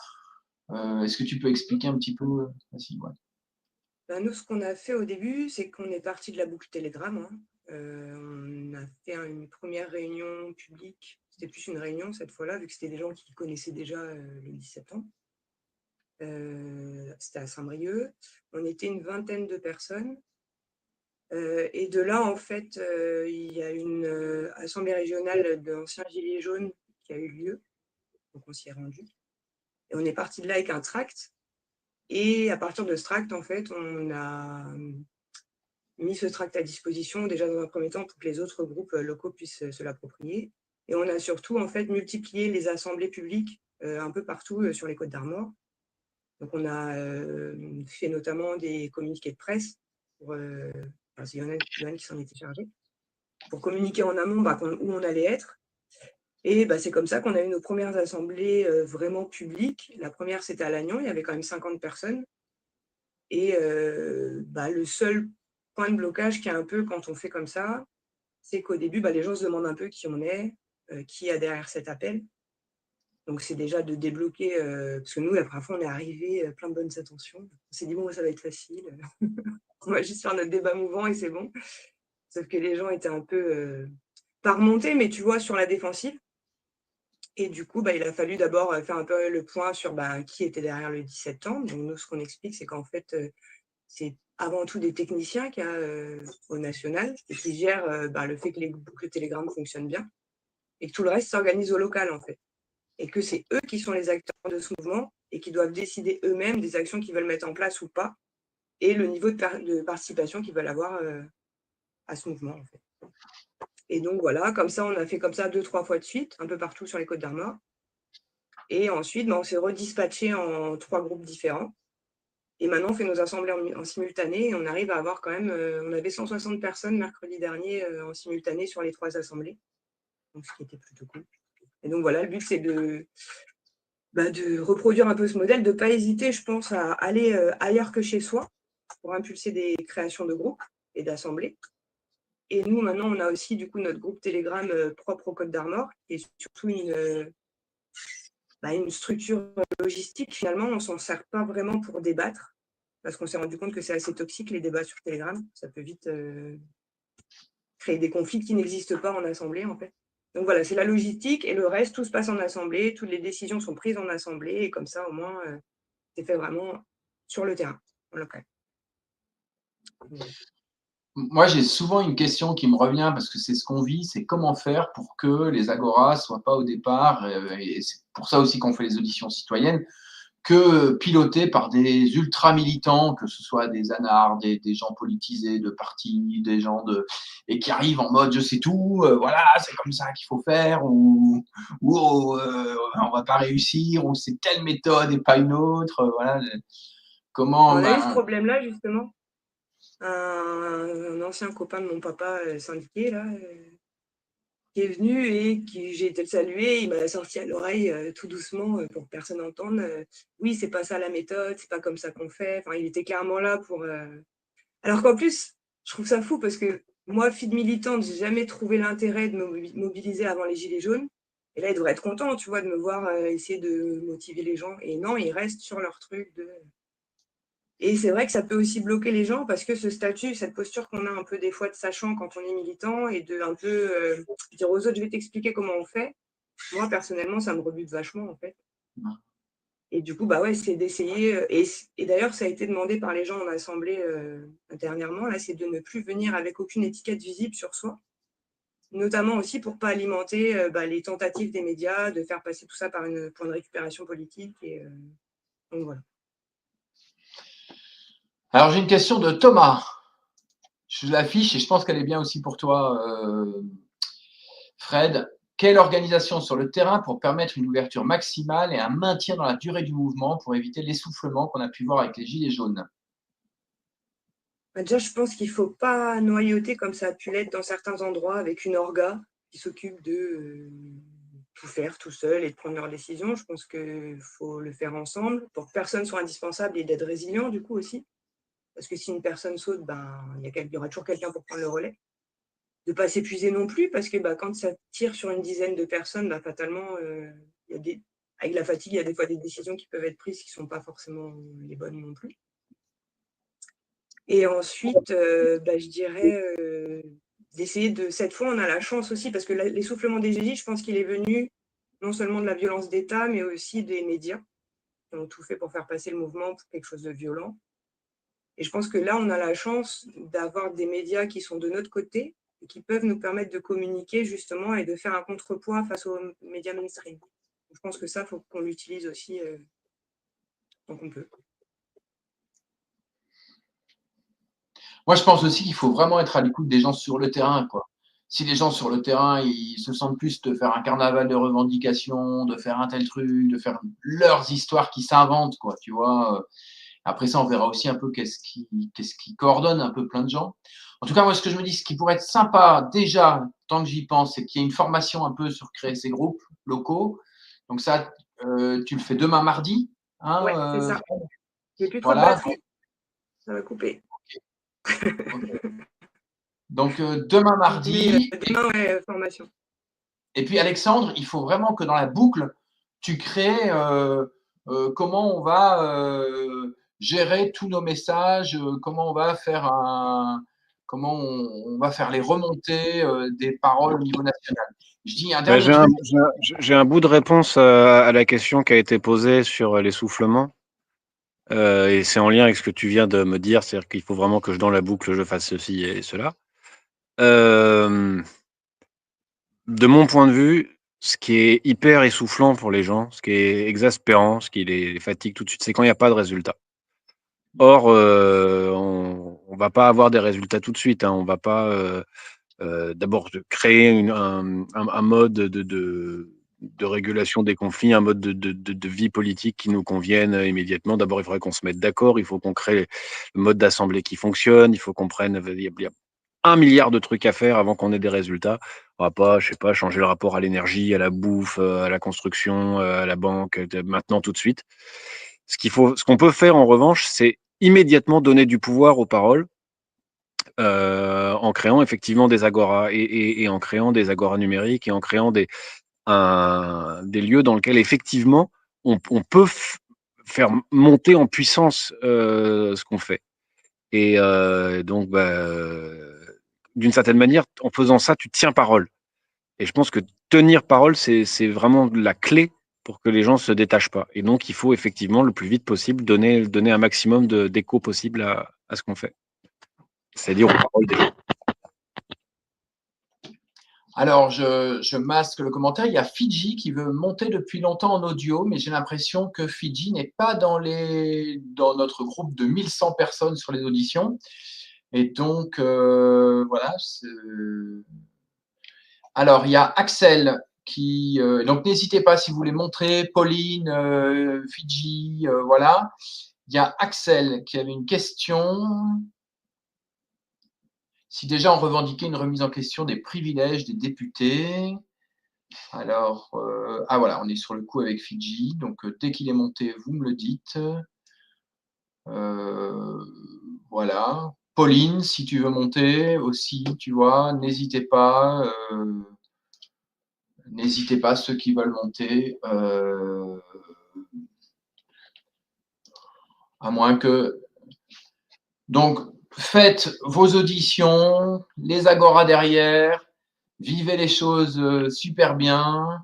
Est-ce que tu peux expliquer un petit peu? Vas-y, ouais. Nous, ce qu'on a fait au début, c'est qu'on est parti de la boucle Telegram. Hein. On a fait une première réunion publique. C'était plus une réunion cette fois-là, vu que c'était des gens qui connaissaient déjà le 10 septembre. C'était à Saint-Brieuc. On était une vingtaine de personnes. Et de là, en fait, il y a une assemblée régionale d'anciens Gilets jaunes qui a eu lieu. Donc, on s'y est rendu. Et on est parti de là avec un tract. Et à partir de ce tract, en fait, on a mis ce tract à disposition déjà dans un premier temps pour que les autres groupes locaux puissent se l'approprier. Et on a surtout, en fait, multiplié les assemblées publiques un peu partout sur les Côtes d'Armor. Donc, on a fait notamment des communiqués de presse pour... il y en a qui s'en étaient chargés, pour communiquer en amont où on allait être. Et c'est comme ça qu'on a eu nos premières assemblées vraiment publiques. La première, c'était à Lannion, il y avait quand même 50 personnes. Et le seul point de blocage qu'il y a un peu quand on fait comme ça, c'est qu'au début, les gens se demandent un peu qui on est, qui est derrière cet appel. Donc, c'est déjà de débloquer, parce que nous, la première fois, on est arrivé plein de bonnes intentions. On s'est dit, bon, ça va être facile. On va juste faire notre débat mouvant et c'est bon. Sauf que les gens étaient un peu, pas remontés, mais tu vois, sur la défensive. Et du coup, il a fallu d'abord faire un peu le point sur qui était derrière le 10 septembre. Donc, nous, ce qu'on explique, c'est qu'en fait, c'est avant tout des techniciens qu'il y a au national et qui gèrent le fait que les boucles Telegram fonctionnent bien et que tout le reste s'organise au local, en fait. Et que c'est eux qui sont les acteurs de ce mouvement et qui doivent décider eux-mêmes des actions qu'ils veulent mettre en place ou pas, et le niveau de participation qu'ils veulent avoir à ce mouvement, en fait. Et donc voilà, comme ça, on a fait comme ça 2-3 fois de suite, un peu partout sur les Côtes d'Armor. Et ensuite, on s'est redispatché en 3 groupes différents. Et maintenant, on fait nos assemblées en simultané et on arrive à avoir quand même, on avait 160 personnes mercredi dernier en simultané sur les 3 assemblées. Donc, ce qui était plutôt cool. Et donc voilà, le but, c'est de reproduire un peu ce modèle, de ne pas hésiter, je pense, à aller ailleurs que chez soi pour impulser des créations de groupes et d'assemblées. Et nous, maintenant, on a aussi du coup notre groupe Telegram propre aux Côtes d'Armor, qui est surtout une structure logistique. Finalement, on ne s'en sert pas vraiment pour débattre, parce qu'on s'est rendu compte que c'est assez toxique, les débats sur Telegram. Ça peut vite créer des conflits qui n'existent pas en assemblée, en fait. Donc voilà, c'est la logistique, et le reste, tout se passe en assemblée, toutes les décisions sont prises en assemblée, et comme ça, au moins, c'est fait vraiment sur le terrain, en local. Moi, j'ai souvent une question qui me revient parce que c'est ce qu'on vit, c'est comment faire pour que les agoras ne soient pas au départ, et c'est pour ça aussi qu'on fait les auditions citoyennes, que pilotées par des ultra-militants, que ce soit des anards, des gens politisés de partis, des gens et qui arrivent en mode je sais tout, voilà, c'est comme ça qu'il faut faire, ou on va pas réussir, ou c'est telle méthode et pas une autre, voilà. Comment On a eu ce problème-là, justement. Un ancien copain de mon papa syndiqué, là, qui est venu et j'ai été le saluer, il m'a sorti à l'oreille tout doucement pour que personne n'entende. Oui, c'est pas ça la méthode, c'est pas comme ça qu'on fait. Enfin, il était clairement là pour. Alors qu'en plus, je trouve ça fou parce que moi, fille de militante, j'ai jamais trouvé l'intérêt de me mobiliser avant les Gilets jaunes. Et là, il devrait être content, tu vois, de me voir essayer de motiver les gens. Et non, ils restent sur leur truc de. Et c'est vrai que ça peut aussi bloquer les gens parce que ce statut, cette posture qu'on a un peu des fois de sachant quand on est militant et de un peu dire aux autres, je vais t'expliquer comment on fait. Moi, personnellement, ça me rebute vachement, en fait. Et du coup, c'est d'essayer. Et d'ailleurs, ça a été demandé par les gens en assemblée dernièrement, là, c'est de ne plus venir avec aucune étiquette visible sur soi. Notamment aussi pour ne pas alimenter les tentatives des médias de faire passer tout ça par pour une récupération politique. Et donc voilà. Alors, j'ai une question de Thomas. Je l'affiche et je pense qu'elle est bien aussi pour toi, Fred. Quelle organisation sur le terrain pour permettre une ouverture maximale et un maintien dans la durée du mouvement pour éviter l'essoufflement qu'on a pu voir avec les Gilets jaunes? Déjà, je pense qu'il ne faut pas noyauter comme ça a pu l'être dans certains endroits avec une orga qui s'occupe de tout faire tout seul et de prendre leurs décisions. Je pense qu'il faut le faire ensemble pour que personne soit indispensable et d'être résilient du coup aussi. Parce que si une personne saute, il y aura toujours quelqu'un pour prendre le relais. De ne pas s'épuiser non plus, parce que quand ça tire sur une dizaine de personnes, fatalement, avec la fatigue, il y a des fois des décisions qui peuvent être prises qui ne sont pas forcément les bonnes non plus. Et ensuite, je dirais d'essayer de. Cette fois, on a la chance aussi, parce que l'essoufflement des gilets, je pense qu'il est venu non seulement de la violence d'État, mais aussi des médias qui ont tout fait pour faire passer le mouvement pour quelque chose de violent. Et je pense que là, on a la chance d'avoir des médias qui sont de notre côté et qui peuvent nous permettre de communiquer justement et de faire un contrepoids face aux médias mainstream. Je pense que ça, il faut qu'on l'utilise aussi tant qu'on peut. Moi, je pense aussi qu'il faut vraiment être à l'écoute des gens sur le terrain, quoi. Si les gens sur le terrain, ils se sentent plus de faire un carnaval de revendications, de faire un tel truc, de faire leurs histoires qui s'inventent, quoi, tu vois. Après ça, on verra aussi un peu qu'est-ce qui coordonne un peu plein de gens. En tout cas, moi, ce que je me dis, ce qui pourrait être sympa, déjà, tant que j'y pense, c'est qu'il y ait une formation un peu sur créer ces groupes locaux. Donc ça, tu le fais demain mardi. Hein, ouais, c'est ça. J'ai plus trop de voilà. batterie. Ça va couper. Okay. Donc, demain mardi. Demain, formation. Et puis, Alexandre, il faut vraiment que dans la boucle, tu crées comment on va gérer tous nos messages, comment on va faire comment on va faire les remontées des paroles au niveau national. Je dis un dernier truc. J'ai un bout de réponse à la question qui a été posée sur l'essoufflement. Et c'est en lien avec ce que tu viens de me dire, c'est-à-dire qu'il faut vraiment que dans la boucle, je fasse ceci et cela. De mon point de vue, ce qui est hyper essoufflant pour les gens, ce qui est exaspérant, ce qui les fatigue tout de suite, c'est quand il n'y a pas de résultat. Or, on va pas avoir des résultats tout de suite. Hein. On va pas d'abord créer un mode de régulation des conflits, un mode de vie politique qui nous convienne immédiatement. D'abord, il faudrait qu'on se mette d'accord, il faut qu'on crée le mode d'assemblée qui fonctionne, il faut qu'on prenne... Il y a 1 milliard de trucs à faire avant qu'on ait des résultats. On va pas, je sais pas, changer le rapport à l'énergie, à la bouffe, à la construction, à la banque, maintenant tout de suite. Ce qu'on peut faire en revanche, c'est immédiatement donner du pouvoir aux paroles en créant effectivement des agoras et en créant des agoras numériques et en créant des lieux dans lesquels effectivement on peut faire monter en puissance ce qu'on fait. Et donc, d'une certaine manière, en faisant ça, tu tiens parole. Et je pense que tenir parole, c'est vraiment la clé pour que les gens ne se détachent pas. Et donc, il faut effectivement, le plus vite possible, donner un maximum d'écho possible à ce qu'on fait. C'est-à-dire aux paroles des gens. Alors, je masque le commentaire. Il y a Fidji qui veut monter depuis longtemps en audio, mais j'ai l'impression que Fidji n'est pas dans notre groupe de 1100 personnes sur les auditions. Et donc, voilà. Alors, il y a Axel qui... donc, n'hésitez pas si vous voulez montrer. Pauline, Fidji, voilà. Il y a Axel qui avait une question. Si déjà on revendiquait une remise en question des privilèges des députés. Alors, voilà, on est sur le coup avec Fidji. Donc, dès qu'il est monté, vous me le dites. Voilà. Pauline, si tu veux monter aussi, tu vois, n'hésitez pas. N'hésitez pas, ceux qui veulent monter. À moins que... Donc, faites vos auditions, les agoras derrière, vivez les choses super bien.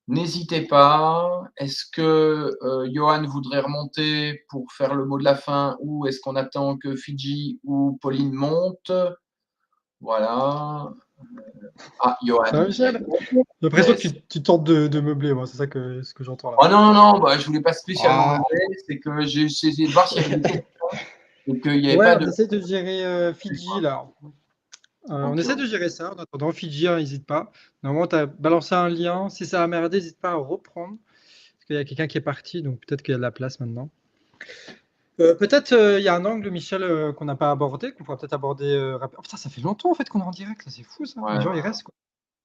N'hésitez pas. Est-ce que Johan voudrait remonter pour faire le mot de la fin ou est-ce qu'on attend que Fidji ou Pauline montent? Voilà. Ah, Johan. Ça va, Michel? J'ai l'impression que tu tentes de meubler, moi. C'est ça ce que j'entends là. Oh non, je ne voulais pas spécialement meubler. C'est que j'ai essayé de voir s'il y avait des questions et qu'il n'y avait pas de... On essaie de gérer Fidji là. On essaie de gérer ça. En attendant, Fidji, n'hésite pas. Normalement, tu as balancé un lien. Si ça a merdé, n'hésite pas à reprendre. Parce qu'il y a quelqu'un qui est parti, donc peut-être qu'il y a de la place maintenant. Peut-être il y a un angle, Michel, qu'on n'a pas abordé, qu'on pourra peut-être aborder rapidement. Oh putain, ça fait longtemps en fait qu'on est en direct, là, c'est fou ça. Ouais. Les gens ils restent quoi.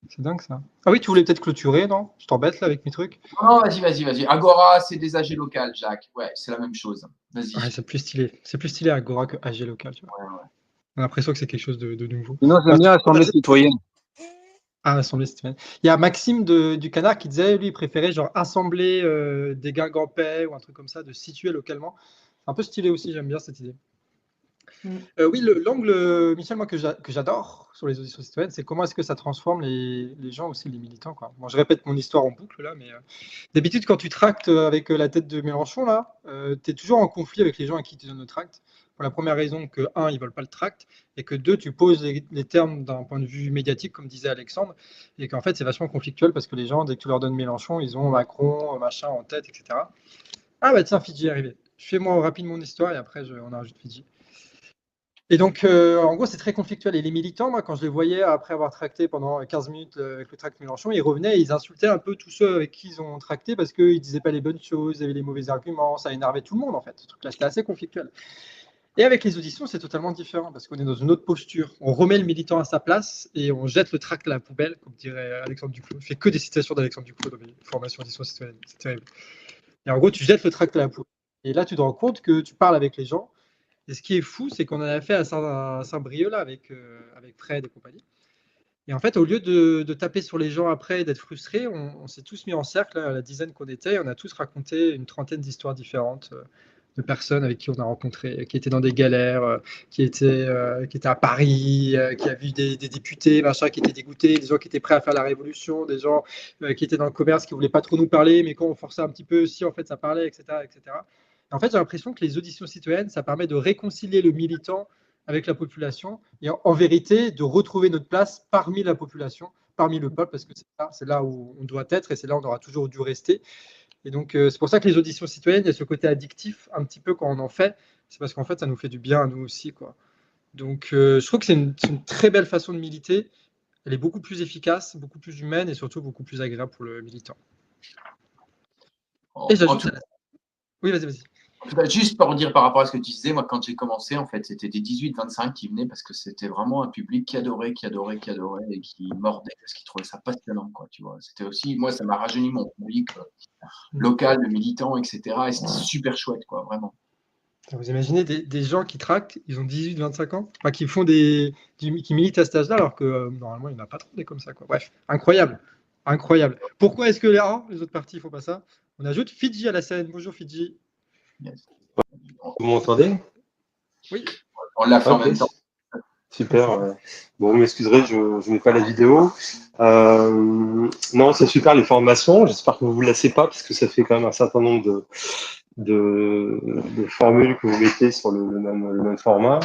C'est dingue ça. Ah oui, tu voulais peut-être clôturer, non? Je t'embête là avec mes trucs. Non, vas-y. Agora, c'est des AG locales, Jacques. Ouais, c'est la même chose. Vas-y. Ouais, c'est plus stylé. C'est plus stylé Agora que AG local. Tu vois. Ouais. On a l'impression que c'est quelque chose de nouveau. Sinon, j'aime bien l'Assemblée citoyenne. Ah, l'Assemblée citoyenne. Il y a Maxime du Canard qui disait, lui, il préférait genre assembler des Guingampais ou un truc comme ça, de situer localement. C'est un peu stylé aussi, j'aime bien cette idée. Oui, l'angle, Michel, moi, que j'adore sur les auditions citoyennes, c'est comment est-ce que ça transforme les gens aussi, les militants. Quoi. Bon, je répète mon histoire en boucle, là, mais d'habitude, quand tu tractes avec la tête de Mélenchon, là, tu es toujours en conflit avec les gens à qui tu donnes le tract. Pour la première raison que, 1, ils ne veulent pas le tract, et que 2, tu poses les termes d'un point de vue médiatique, comme disait Alexandre, et qu'en fait, c'est vachement conflictuel parce que les gens, dès que tu leur donnes Mélenchon, ils ont Macron, machin en tête, etc. Ah bah tiens, Fidji est arrivé. Fais-moi rapide mon histoire et après, on ajoute Fidji. Et donc, en gros, c'est très conflictuel. Et les militants, moi, quand je les voyais après avoir tracté pendant 15 minutes avec le tract Mélenchon, ils revenaient et ils insultaient un peu tous ceux avec qui ils ont tracté parce qu'ils ne disaient pas les bonnes choses, ils avaient les mauvais arguments, ça énervait tout le monde, en fait. Ce truc-là, c'était assez conflictuel. Et avec les auditions, c'est totalement différent parce qu'on est dans une autre posture. On remet le militant à sa place et on jette le tract à la poubelle, comme dirait Alexandre Duclos. Je fais que des citations d'Alexandre Duclos dans mes formations auditions citoyennes. C'est terrible. Et en gros, tu jettes le tract à la poubelle. Et là, tu te rends compte que tu parles avec les gens. Et ce qui est fou, c'est qu'on en a fait à Saint-Brieuc là, avec Fred et compagnie. Et en fait, au lieu de taper sur les gens après et d'être frustrés, on s'est tous mis en cercle, à la dizaine qu'on était, et on a tous raconté une trentaine d'histoires différentes de personnes avec qui on a rencontré, qui étaient dans des galères, qui étaient à Paris, qui a vu des députés, machin, qui étaient dégoûtés, des gens qui étaient prêts à faire la révolution, des gens qui étaient dans le commerce, qui ne voulaient pas trop nous parler, mais quand on forçait un petit peu, si en fait ça parlait, etc. etc. Et en fait, j'ai l'impression que les auditions citoyennes, ça permet de réconcilier le militant avec la population et en vérité de retrouver notre place parmi la population parmi le peuple, parce que c'est là où on doit être et c'est là où on aura toujours dû rester. Et donc, c'est pour ça que les auditions citoyennes, il y a ce côté addictif un petit peu quand on en fait. C'est parce qu'en fait, ça nous fait du bien à nous aussi, quoi. Donc, je trouve que c'est une très belle façon de militer. Elle est beaucoup plus efficace, beaucoup plus humaine et surtout beaucoup plus agréable pour le militant. Et j'ajoute. Oui, vas-y. Juste pour dire par rapport à ce que tu disais, moi, quand j'ai commencé, en fait, c'était des 18-25 qui venaient parce que c'était vraiment un public qui adorait et qui mordait parce qu'ils trouvaient ça passionnant, quoi, tu vois. C'était aussi, moi, ça m'a rajeuni mon public local, le militant, etc. Et c'était super chouette, quoi, vraiment. Vous imaginez des gens qui traquent, ils ont 18-25 ans, enfin, qui militent à cet âge-là, alors que normalement, il n'y en a pas trop des comme ça, quoi. Bref, incroyable. Pourquoi est-ce que les autres partis ne font pas ça? On ajoute Fidji à la scène. Bonjour Fidji. Yes. Vous m'entendez? Oui. On l'a fait en même temps. Super. Bon, vous m'excuserez, je ne mets pas la vidéo. Non, c'est super les formations. J'espère que vous ne vous lassez pas, parce que ça fait quand même un certain nombre de formules que vous mettez sur le même format.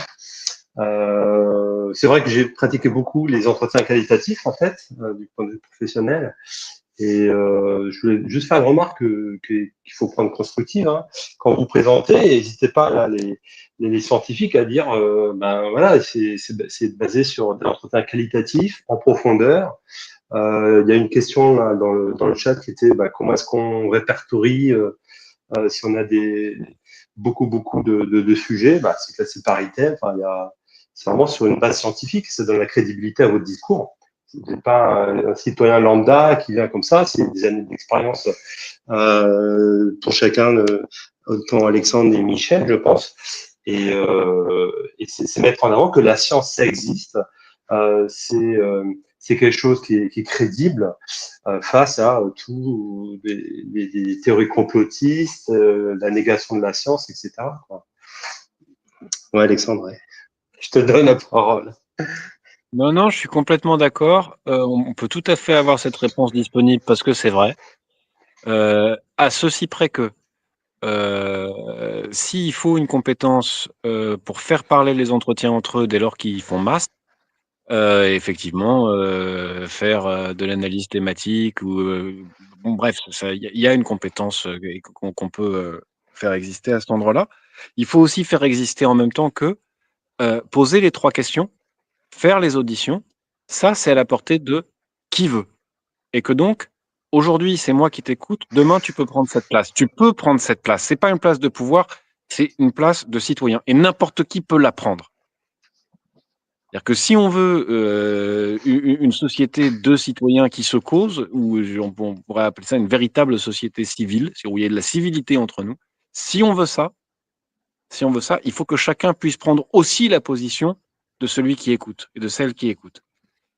C'est vrai que j'ai pratiqué beaucoup les entretiens qualitatifs, en fait, du point de vue professionnel. Et je voulais juste faire une remarque qu'il faut prendre constructive. Hein. Quand vous présentez, n'hésitez pas, là, les scientifiques, à dire ben voilà, c'est basé sur de l'entretien qualitatif, en profondeur. Il y a une question là, dans le chat qui était comment est-ce qu'on répertorie si on a beaucoup de sujets, c'est classé par item. Enfin, c'est vraiment sur une base scientifique, ça donne la crédibilité à votre discours. C'est pas un citoyen lambda qui vient comme ça, c'est des années d'expérience pour chacun, autant Alexandre et Michel, je pense. Et c'est mettre en avant que la science, ça existe. C'est quelque chose qui est crédible face à tous des théories complotistes, la négation de la science, etc. Ouais, Alexandre, ouais. Je te donne la parole. Non, je suis complètement d'accord. On peut tout à fait avoir cette réponse disponible parce que c'est vrai. À ceci près que s'il faut une compétence pour faire parler les entretiens entre eux dès lors qu'ils font masse, effectivement, faire de l'analyse thématique ou bon, bref, il y a une compétence qu'on peut faire exister à cet endroit-là. Il faut aussi faire exister en même temps que poser les 3 questions, faire les auditions. Ça, c'est à la portée de qui veut. Et que donc, aujourd'hui, c'est moi qui t'écoute. Demain, tu peux prendre cette place. Tu peux prendre cette place. C'est pas une place de pouvoir, c'est une place de citoyen. Et n'importe qui peut la prendre. C'est-à-dire que si on veut une société de citoyens qui se causent, ou on pourrait appeler ça une véritable société civile, où il y a de la civilité entre nous, si on veut ça, il faut que chacun puisse prendre aussi la position de celui qui écoute et de celle qui écoute.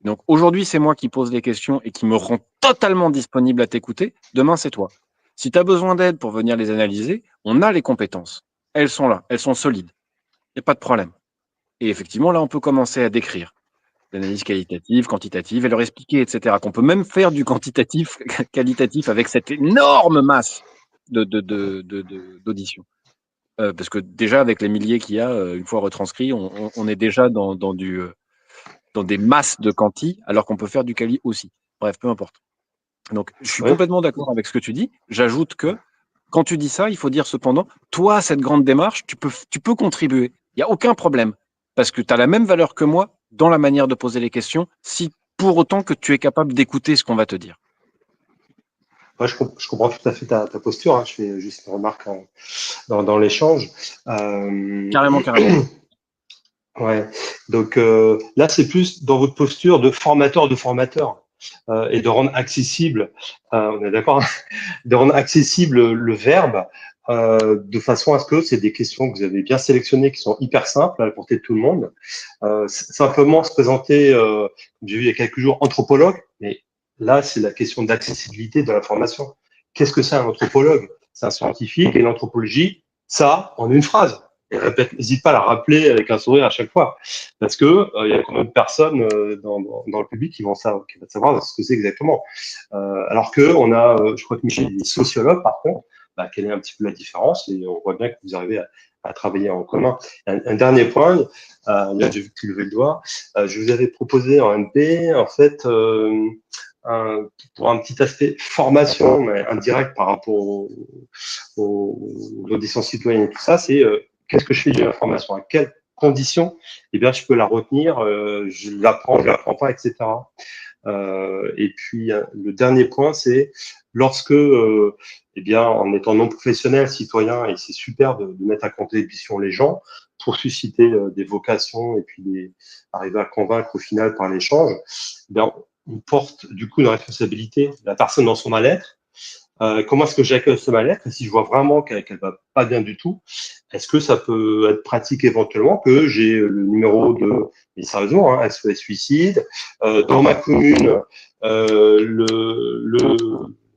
Donc aujourd'hui, c'est moi qui pose les questions et qui me rend totalement disponible à t'écouter. Demain, c'est toi. Si tu as besoin d'aide pour venir les analyser, on a les compétences. Elles sont là, elles sont solides. Il n'y a pas de problème. Et effectivement, là, on peut commencer à décrire l'analyse qualitative, quantitative, et leur expliquer, etc. Qu'on peut même faire du quantitatif, qualitatif avec cette énorme masse d'auditions. Parce que déjà, avec les milliers qu'il y a, une fois retranscrit, on est déjà dans des masses de quanti, alors qu'on peut faire du quali aussi. Bref, peu importe. Donc, je suis complètement d'accord avec ce que tu dis. J'ajoute que, quand tu dis ça, il faut dire cependant, toi, cette grande démarche, tu peux contribuer. Il n'y a aucun problème. Parce que tu as la même valeur que moi dans la manière de poser les questions, si pour autant que tu es capable d'écouter ce qu'on va te dire. Ouais, je comprends tout à fait ta posture. Hein. Je fais juste une remarque dans l'échange. Carrément. Ouais. Donc là, c'est plus dans votre posture de formateur et de rendre accessible, on est d'accord, de rendre accessible le verbe de façon à ce que c'est des questions que vous avez bien sélectionnées, qui sont hyper simples à la portée de tout le monde. Simplement se présenter, comme j'ai vu il y a quelques jours, anthropologue, mais là, c'est la question d'accessibilité de l'information. Qu'est-ce que c'est un anthropologue? C'est un scientifique, et l'anthropologie, ça, en une phrase. Et répète, n'hésite pas à la rappeler avec un sourire à chaque fois, parce que il y a quand même personne dans le public qui va savoir ce que c'est exactement. Alors que on a, je crois que Michel est sociologue par contre, quelle est un petit peu la différence, et on voit bien que vous arrivez à travailler en commun. Un dernier point, là j'ai vu que tu levais le doigt, je vous avais proposé en MP, en fait, pour un petit aspect formation, mais indirect par rapport aux auditions citoyennes et tout ça, c'est qu'est-ce que je fais de l'information, à quelles conditions, eh bien, je peux la retenir, je l'apprends pas, etc. Et puis, le dernier point, c'est lorsque, eh bien, en étant non professionnel, citoyen, et c'est super de mettre à contribution les gens pour susciter des vocations et puis arriver à convaincre au final par l'échange, eh bien, on porte du coup une responsabilité de la personne dans son mal-être. Comment est-ce que j'accueille ce mal-être? Et si je vois vraiment qu'elle va pas bien du tout, est-ce que ça peut être pratique éventuellement que j'ai le numéro de, mais sérieusement, hein, SOS Suicide, dans ma commune,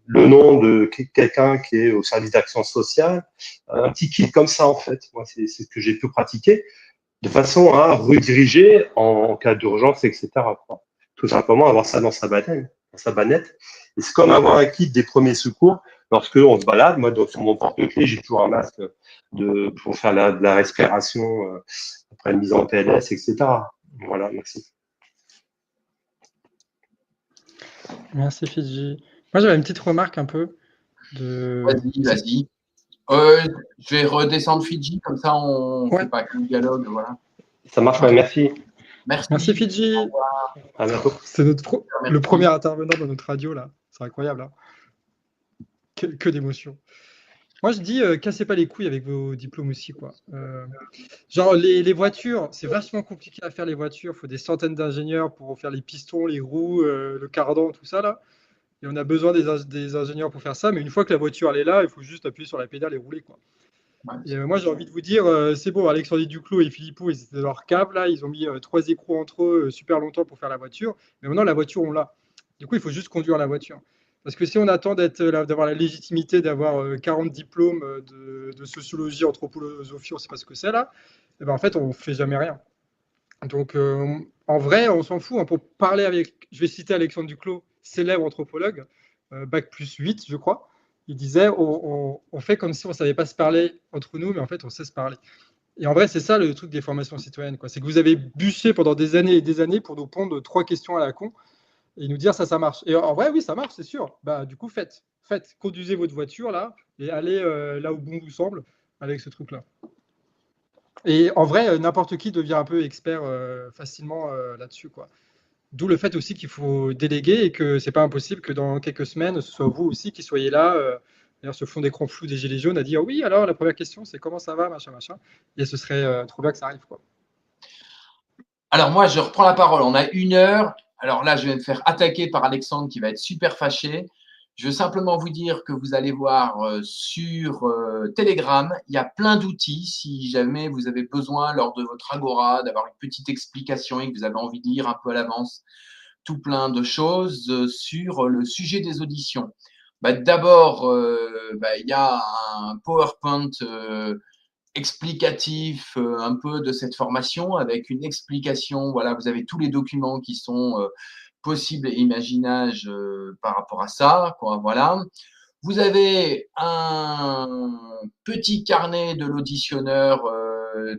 le nom de quelqu'un qui est au service d'action sociale, un petit kit comme ça en fait. Moi, c'est ce que j'ai pu pratiquer de façon à rediriger en cas d'urgence, etc. quoi. Tout simplement avoir ça dans sa banette. Et c'est comme avoir un kit des premiers secours lorsque on se balade. Moi, sur mon porte-clés, j'ai toujours un masque pour faire de la respiration après une mise en PLS, etc. Voilà, merci. Merci Fidji. Moi j'avais une petite remarque un peu de. Vas-y. Je vais redescendre Fidji, comme ça on ne fait pas qu'un dialogue. Voilà. Ça marche, ouais, merci. Merci Fidji. Au revoir. À bientôt. C'est le premier intervenant dans notre radio là. C'est incroyable. Hein. Que d'émotions. Moi, je dis, cassez pas les couilles avec vos diplômes aussi, quoi. Genre, les voitures, c'est vachement compliqué à faire les voitures. Il faut des centaines d'ingénieurs pour faire les pistons, les roues, le cardan, tout ça, là. Et on a besoin des ingénieurs pour faire ça. Mais une fois que la voiture, elle est là, il faut juste appuyer sur la pédale et rouler, quoi. Ouais. Et moi, j'ai envie de vous dire, c'est bon, Alexandre Duclos et Philippot, ils étaient dans leur cave, là. Ils ont mis 3 écrous entre eux super longtemps pour faire la voiture. Mais maintenant, la voiture, on l'a. Du coup, il faut juste conduire la voiture. Parce que si on attend d'avoir la légitimité d'avoir 40 diplômes de sociologie, anthropologie, on ne sait pas ce que c'est là, et ben en fait, on ne fait jamais rien. Donc, en vrai, on s'en fout. Hein, pour parler avec, je vais citer Alexandre Duclos, célèbre anthropologue, bac plus 8, je crois. Il disait on fait comme si on ne savait pas se parler entre nous, mais en fait, on sait se parler. Et en vrai, c'est ça le truc des formations citoyennes. C'est que vous avez bûché pendant des années et des années pour nous pondre 3 questions à la con et nous dire ça marche. Et en vrai, oui, ça marche, c'est sûr. Bah, du coup, faites. Conduisez votre voiture là et allez là où bon vous semble avec ce truc-là. Et en vrai, n'importe qui devient un peu expert facilement là-dessus, quoi. D'où le fait aussi qu'il faut déléguer et que c'est pas impossible que dans quelques semaines, ce soit vous aussi qui soyez là. D'ailleurs, ce fond d'écran flou des Gilets jaunes a dit oui, alors la première question, c'est comment ça va, machin. Et ce serait trop bien que ça arrive, quoi. Alors moi, je reprends la parole. On a 1 heure. Alors là, je vais me faire attaquer par Alexandre qui va être super fâché. Je veux simplement vous dire que vous allez voir sur Telegram, il y a plein d'outils. Si jamais vous avez besoin lors de votre agora d'avoir une petite explication et que vous avez envie de lire un peu à l'avance tout plein de choses sur le sujet des auditions. D'abord, il y a un PowerPoint explicatif un peu de cette formation avec une explication. Voilà, vous avez tous les documents qui sont possibles et imaginables par rapport à ça. Quoi, voilà. Vous avez un petit carnet de l'auditionneur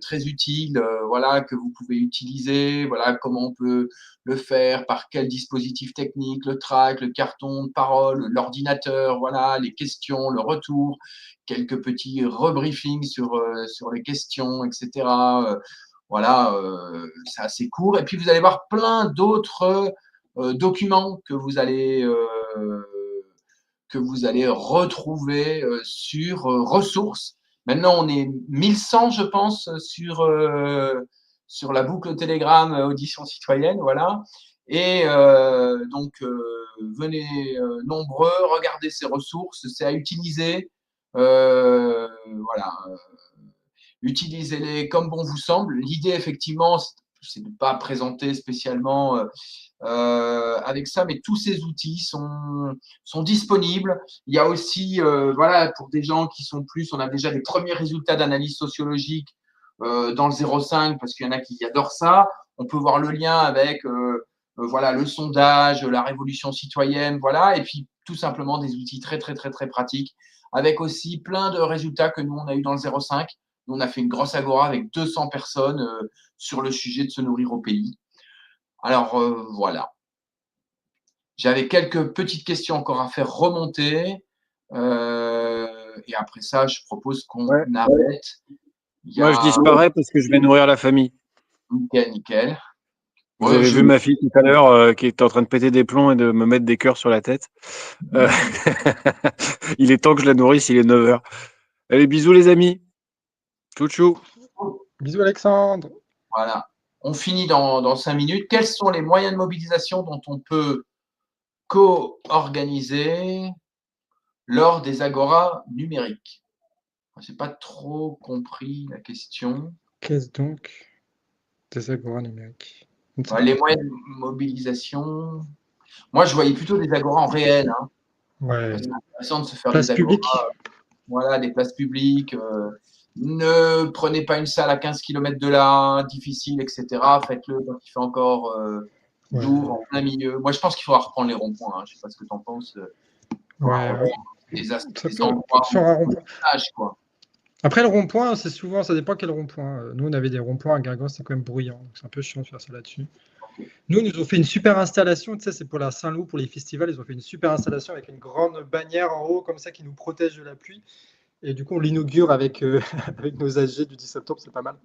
très utile, voilà, que vous pouvez utiliser. Voilà, comment on peut le faire, par quel dispositif technique, le track, le carton de parole, l'ordinateur, voilà, les questions, le retour, quelques petits rebriefings sur les questions, etc. Voilà, c'est assez court. Et puis vous allez voir plein d'autres documents que vous allez retrouver sur ressources. Maintenant, on est 1100, je pense, sur la boucle Telegram Audition Citoyenne, voilà. Et donc, venez nombreux, regardez ces ressources, c'est à utiliser. Voilà. Utilisez-les comme bon vous semble. L'idée, effectivement, c'est de ne pas présenter spécialement avec ça, mais tous ces outils sont disponibles. Il y a aussi, voilà, pour des gens qui sont plus, on a déjà des premiers résultats d'analyse sociologique dans le 0,5 parce qu'il y en a qui adorent ça. On peut voir le lien avec voilà, le sondage, la révolution citoyenne, voilà, et puis tout simplement des outils très, très, très, très pratiques avec aussi plein de résultats que nous, on a eu dans le 05. Nous, on a fait une grosse agora avec 200 personnes sur le sujet de se nourrir au pays. Alors, voilà. J'avais quelques petites questions encore à faire remonter. Et après ça, je propose qu'on arrête. Moi, je disparais parce que je vais nourrir la famille. Nickel, nickel. Vous avez vu ma fille tout à l'heure qui était en train de péter des plombs et de me mettre des cœurs sur la tête. Il est temps que je la nourrice, il est 9h. Allez, bisous les amis. Chouchou. Bisous Alexandre. Voilà. On finit dans 5 minutes. Quels sont les moyens de mobilisation dont on peut co-organiser lors des agoras numériques? Je n'ai pas trop compris la question. Qu'est-ce donc des agoras numériques? Les moyens de mobilisation. Moi, je voyais plutôt des agoras en réel. Hein. Ouais. C'est intéressant de se faire Place des agoras. publique. Voilà, des places publiques. Ne prenez pas une salle à 15 km de là, difficile, etc. Faites-le quand il fait encore jour, en plein milieu. Moi, je pense qu'il faudra reprendre les ronds-points. Hein. Je ne sais pas ce que tu en penses. Des endroits sur un rond-point. Quoi. Après, le rond-point, c'est souvent, ça dépend quel rond-point. Nous, on avait des ronds-points à Guingamp, c'est quand même bruyant. Donc c'est un peu chiant de faire ça là-dessus. Nous, ils nous ont fait une super installation. Tu sais, c'est pour la Saint-Loup, pour les festivals. Ils ont fait une super installation avec une grande bannière en haut, comme ça, qui nous protège de la pluie. Et du coup, on l'inaugure avec, avec nos AG du 10 septembre. C'est pas mal.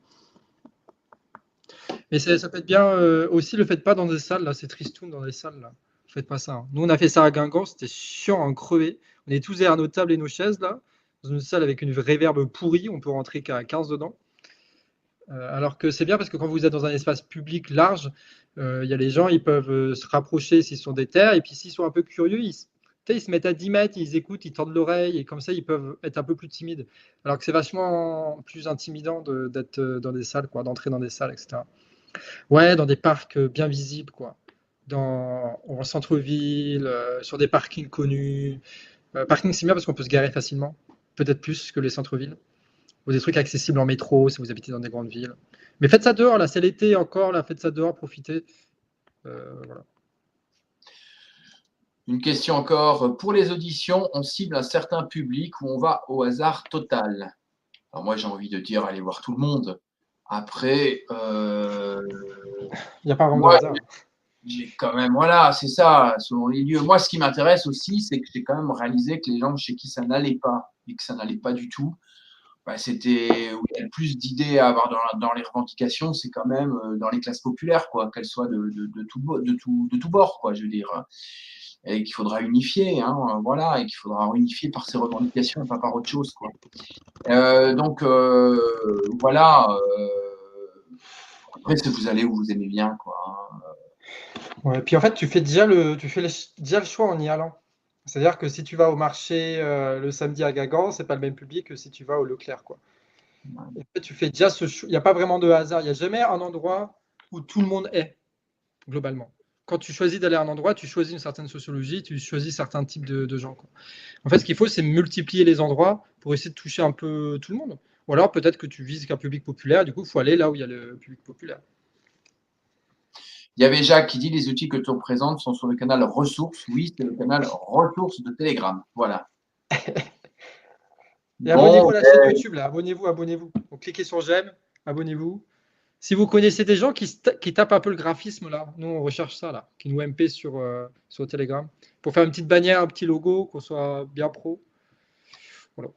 Mais ça peut être bien aussi, le faites pas dans des salles. Là, c'est tristoun dans des salles. Là. Faites pas ça. Hein. Nous, on a fait ça à Guingamp. C'était chiant en crever. On est tous derrière nos tables et nos chaises, là. Dans une salle avec une réverb pourrie, on peut rentrer qu'à 15 dedans. Alors que c'est bien parce que quand vous êtes dans un espace public large, il y a les gens, ils peuvent se rapprocher s'ils sont des terres, et puis s'ils sont un peu curieux, ils se mettent à 10 mètres, ils écoutent, ils tendent l'oreille, et comme ça, ils peuvent être un peu plus timides. Alors que c'est vachement plus intimidant d'être dans des salles, quoi, d'entrer dans des salles, etc. Ouais, dans des parcs bien visibles, quoi. En centre-ville, sur des parkings connus. Parking, c'est bien parce qu'on peut se garer facilement, peut-être plus que les centres-villes. Ou des trucs accessibles en métro si vous habitez dans des grandes villes. Mais faites ça dehors, là, c'est l'été encore, là, faites ça dehors, profitez. Voilà. Une question encore. Pour les auditions, on cible un certain public ou on va au hasard total? Alors moi, j'ai envie de dire, allez voir tout le monde. Après, il n'y a pas vraiment de hasard. J'ai quand même, voilà, c'est ça, selon les lieux. Moi, ce qui m'intéresse aussi, c'est que j'ai quand même réalisé que les gens chez qui ça n'allait pas et que ça n'allait pas du tout, c'était où il y a le plus d'idées à avoir dans les revendications, c'est quand même dans les classes populaires, quoi, qu'elles soient de tout bord, quoi, je veux dire. Et qu'il faudra unifier, hein, voilà, et qu'il faudra unifier par ces revendications, pas par autre chose, quoi. Donc, voilà. Après, vous allez où vous aimez bien, quoi. Ouais, puis en fait, tu fais déjà le choix en y allant. C'est-à-dire que si tu vas au marché le samedi à Guingamp, c'est pas le même public que si tu vas au Leclerc, quoi. Et en fait, tu fais déjà ce choix. Il n'y a pas vraiment de hasard. Il n'y a jamais un endroit où tout le monde est, globalement. Quand tu choisis d'aller à un endroit, tu choisis une certaine sociologie, tu choisis certains types de gens, quoi. En fait, ce qu'il faut, c'est multiplier les endroits pour essayer de toucher un peu tout le monde. Ou alors, peut-être que tu vises qu'un public populaire, du coup, il faut aller là où il y a le public populaire. Il y avait Jacques qui dit les outils que tu représentes sont sur le canal ressources. Oui, c'est le canal ressources de Telegram. Voilà. Et abonnez-vous à la chaîne YouTube, là. Abonnez-vous. Donc, cliquez sur j'aime, abonnez-vous. Si vous connaissez des gens qui tapent un peu le graphisme, là, nous, on recherche ça, là, qui nous MP sur Telegram, pour faire une petite bannière, un petit logo, qu'on soit bien pro. Voilà.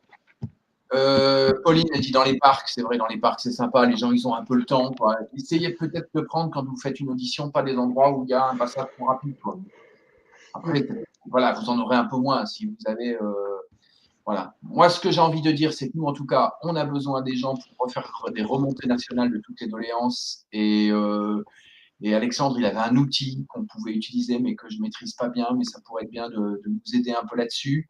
Pauline a dit dans les parcs, c'est vrai, dans les parcs, c'est sympa, les gens, ils ont un peu le temps, quoi. Essayez peut-être de prendre, quand vous faites une audition, pas des endroits où il y a un passage trop rapide, quoi. Après, voilà, vous en aurez un peu moins si vous avez... voilà. Moi, ce que j'ai envie de dire, c'est que nous, en tout cas, on a besoin des gens pour refaire des remontées nationales de toutes les doléances. Et Alexandre, il avait un outil qu'on pouvait utiliser, mais que je ne maîtrise pas bien, mais ça pourrait être bien de nous aider un peu là-dessus.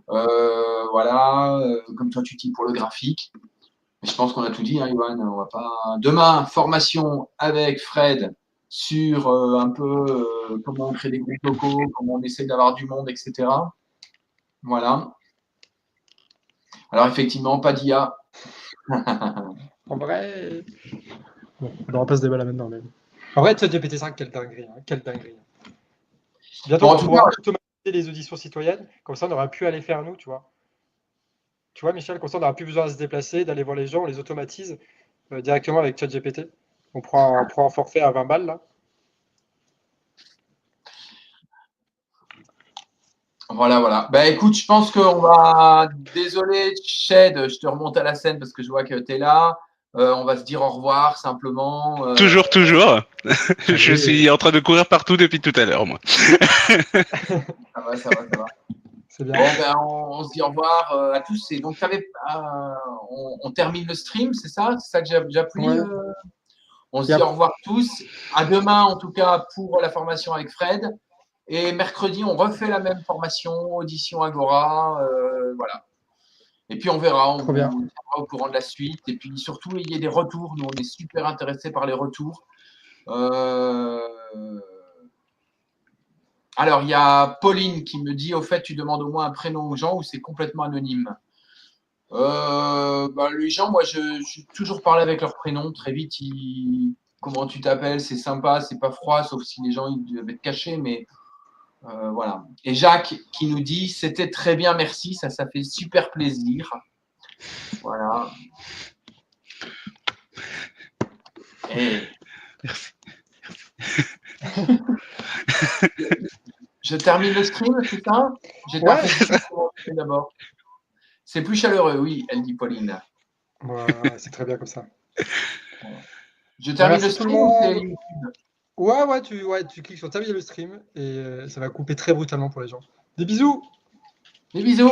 Voilà, comme toi, tu dis pour le graphique. Je pense qu'on a tout dit, hein, Yoann. On va pas... Demain, formation avec Fred sur un peu comment on crée des groupes locaux, comment on essaie d'avoir du monde, etc. Voilà. Alors, effectivement, pas d'IA. En vrai. Bon, on passe des balles à mettre dans le même. En vrai, GPT-5, quelle dinguerie. Hein, quelle dinguerie. Bientôt, on pourra automatiser les auditions citoyennes. Comme ça, on n'aura plus à les faire, nous, tu vois. Tu vois, Michel, comme ça, on n'aura plus besoin de se déplacer, d'aller voir les gens, on les automatise directement avec ChatGPT. On prend un forfait à 20 balles, là. Voilà. Bah écoute, je pense qu'on va. Désolé, Shed, je te remonte à la scène parce que je vois que tu es là. On va se dire au revoir simplement. Toujours. Je Allez. suis en train de courir partout depuis tout à l'heure, moi. Ça va. C'est bien. Bon, ben, on se dit au revoir à tous. Et donc, on termine le stream, c'est ça? C'est ça que j'ai appris. Ouais. On se dit au revoir tous. À demain, en tout cas, pour la formation avec Fred. Et mercredi, on refait la même formation, audition Agora. Voilà. Et puis, on verra. On Trop vous bien. tiendra au courant de la suite. Et puis, surtout, il y a des retours. Nous, on est super intéressés par les retours. Alors, il y a Pauline qui me dit, au fait, tu demandes au moins un prénom aux gens ou c'est complètement anonyme? Les gens, moi, je suis toujours parlé avec leur prénom. Très vite, comment tu t'appelles? C'est sympa, c'est pas froid, sauf si les gens ils doivent être cachés. Mais voilà. Et Jacques qui nous dit, c'était très bien, merci, ça fait super plaisir. Voilà. Et... Merci. Je termine le stream, c'est ça? J'étais en fait d'abord. C'est plus chaleureux, oui, elle dit Pauline. Ouais, c'est très bien comme ça. Je termine Merci le tout le stream ou c'est monde. YouTube? Tu cliques sur terminer le stream et ça va couper très brutalement pour les gens. Des bisous! Des bisous!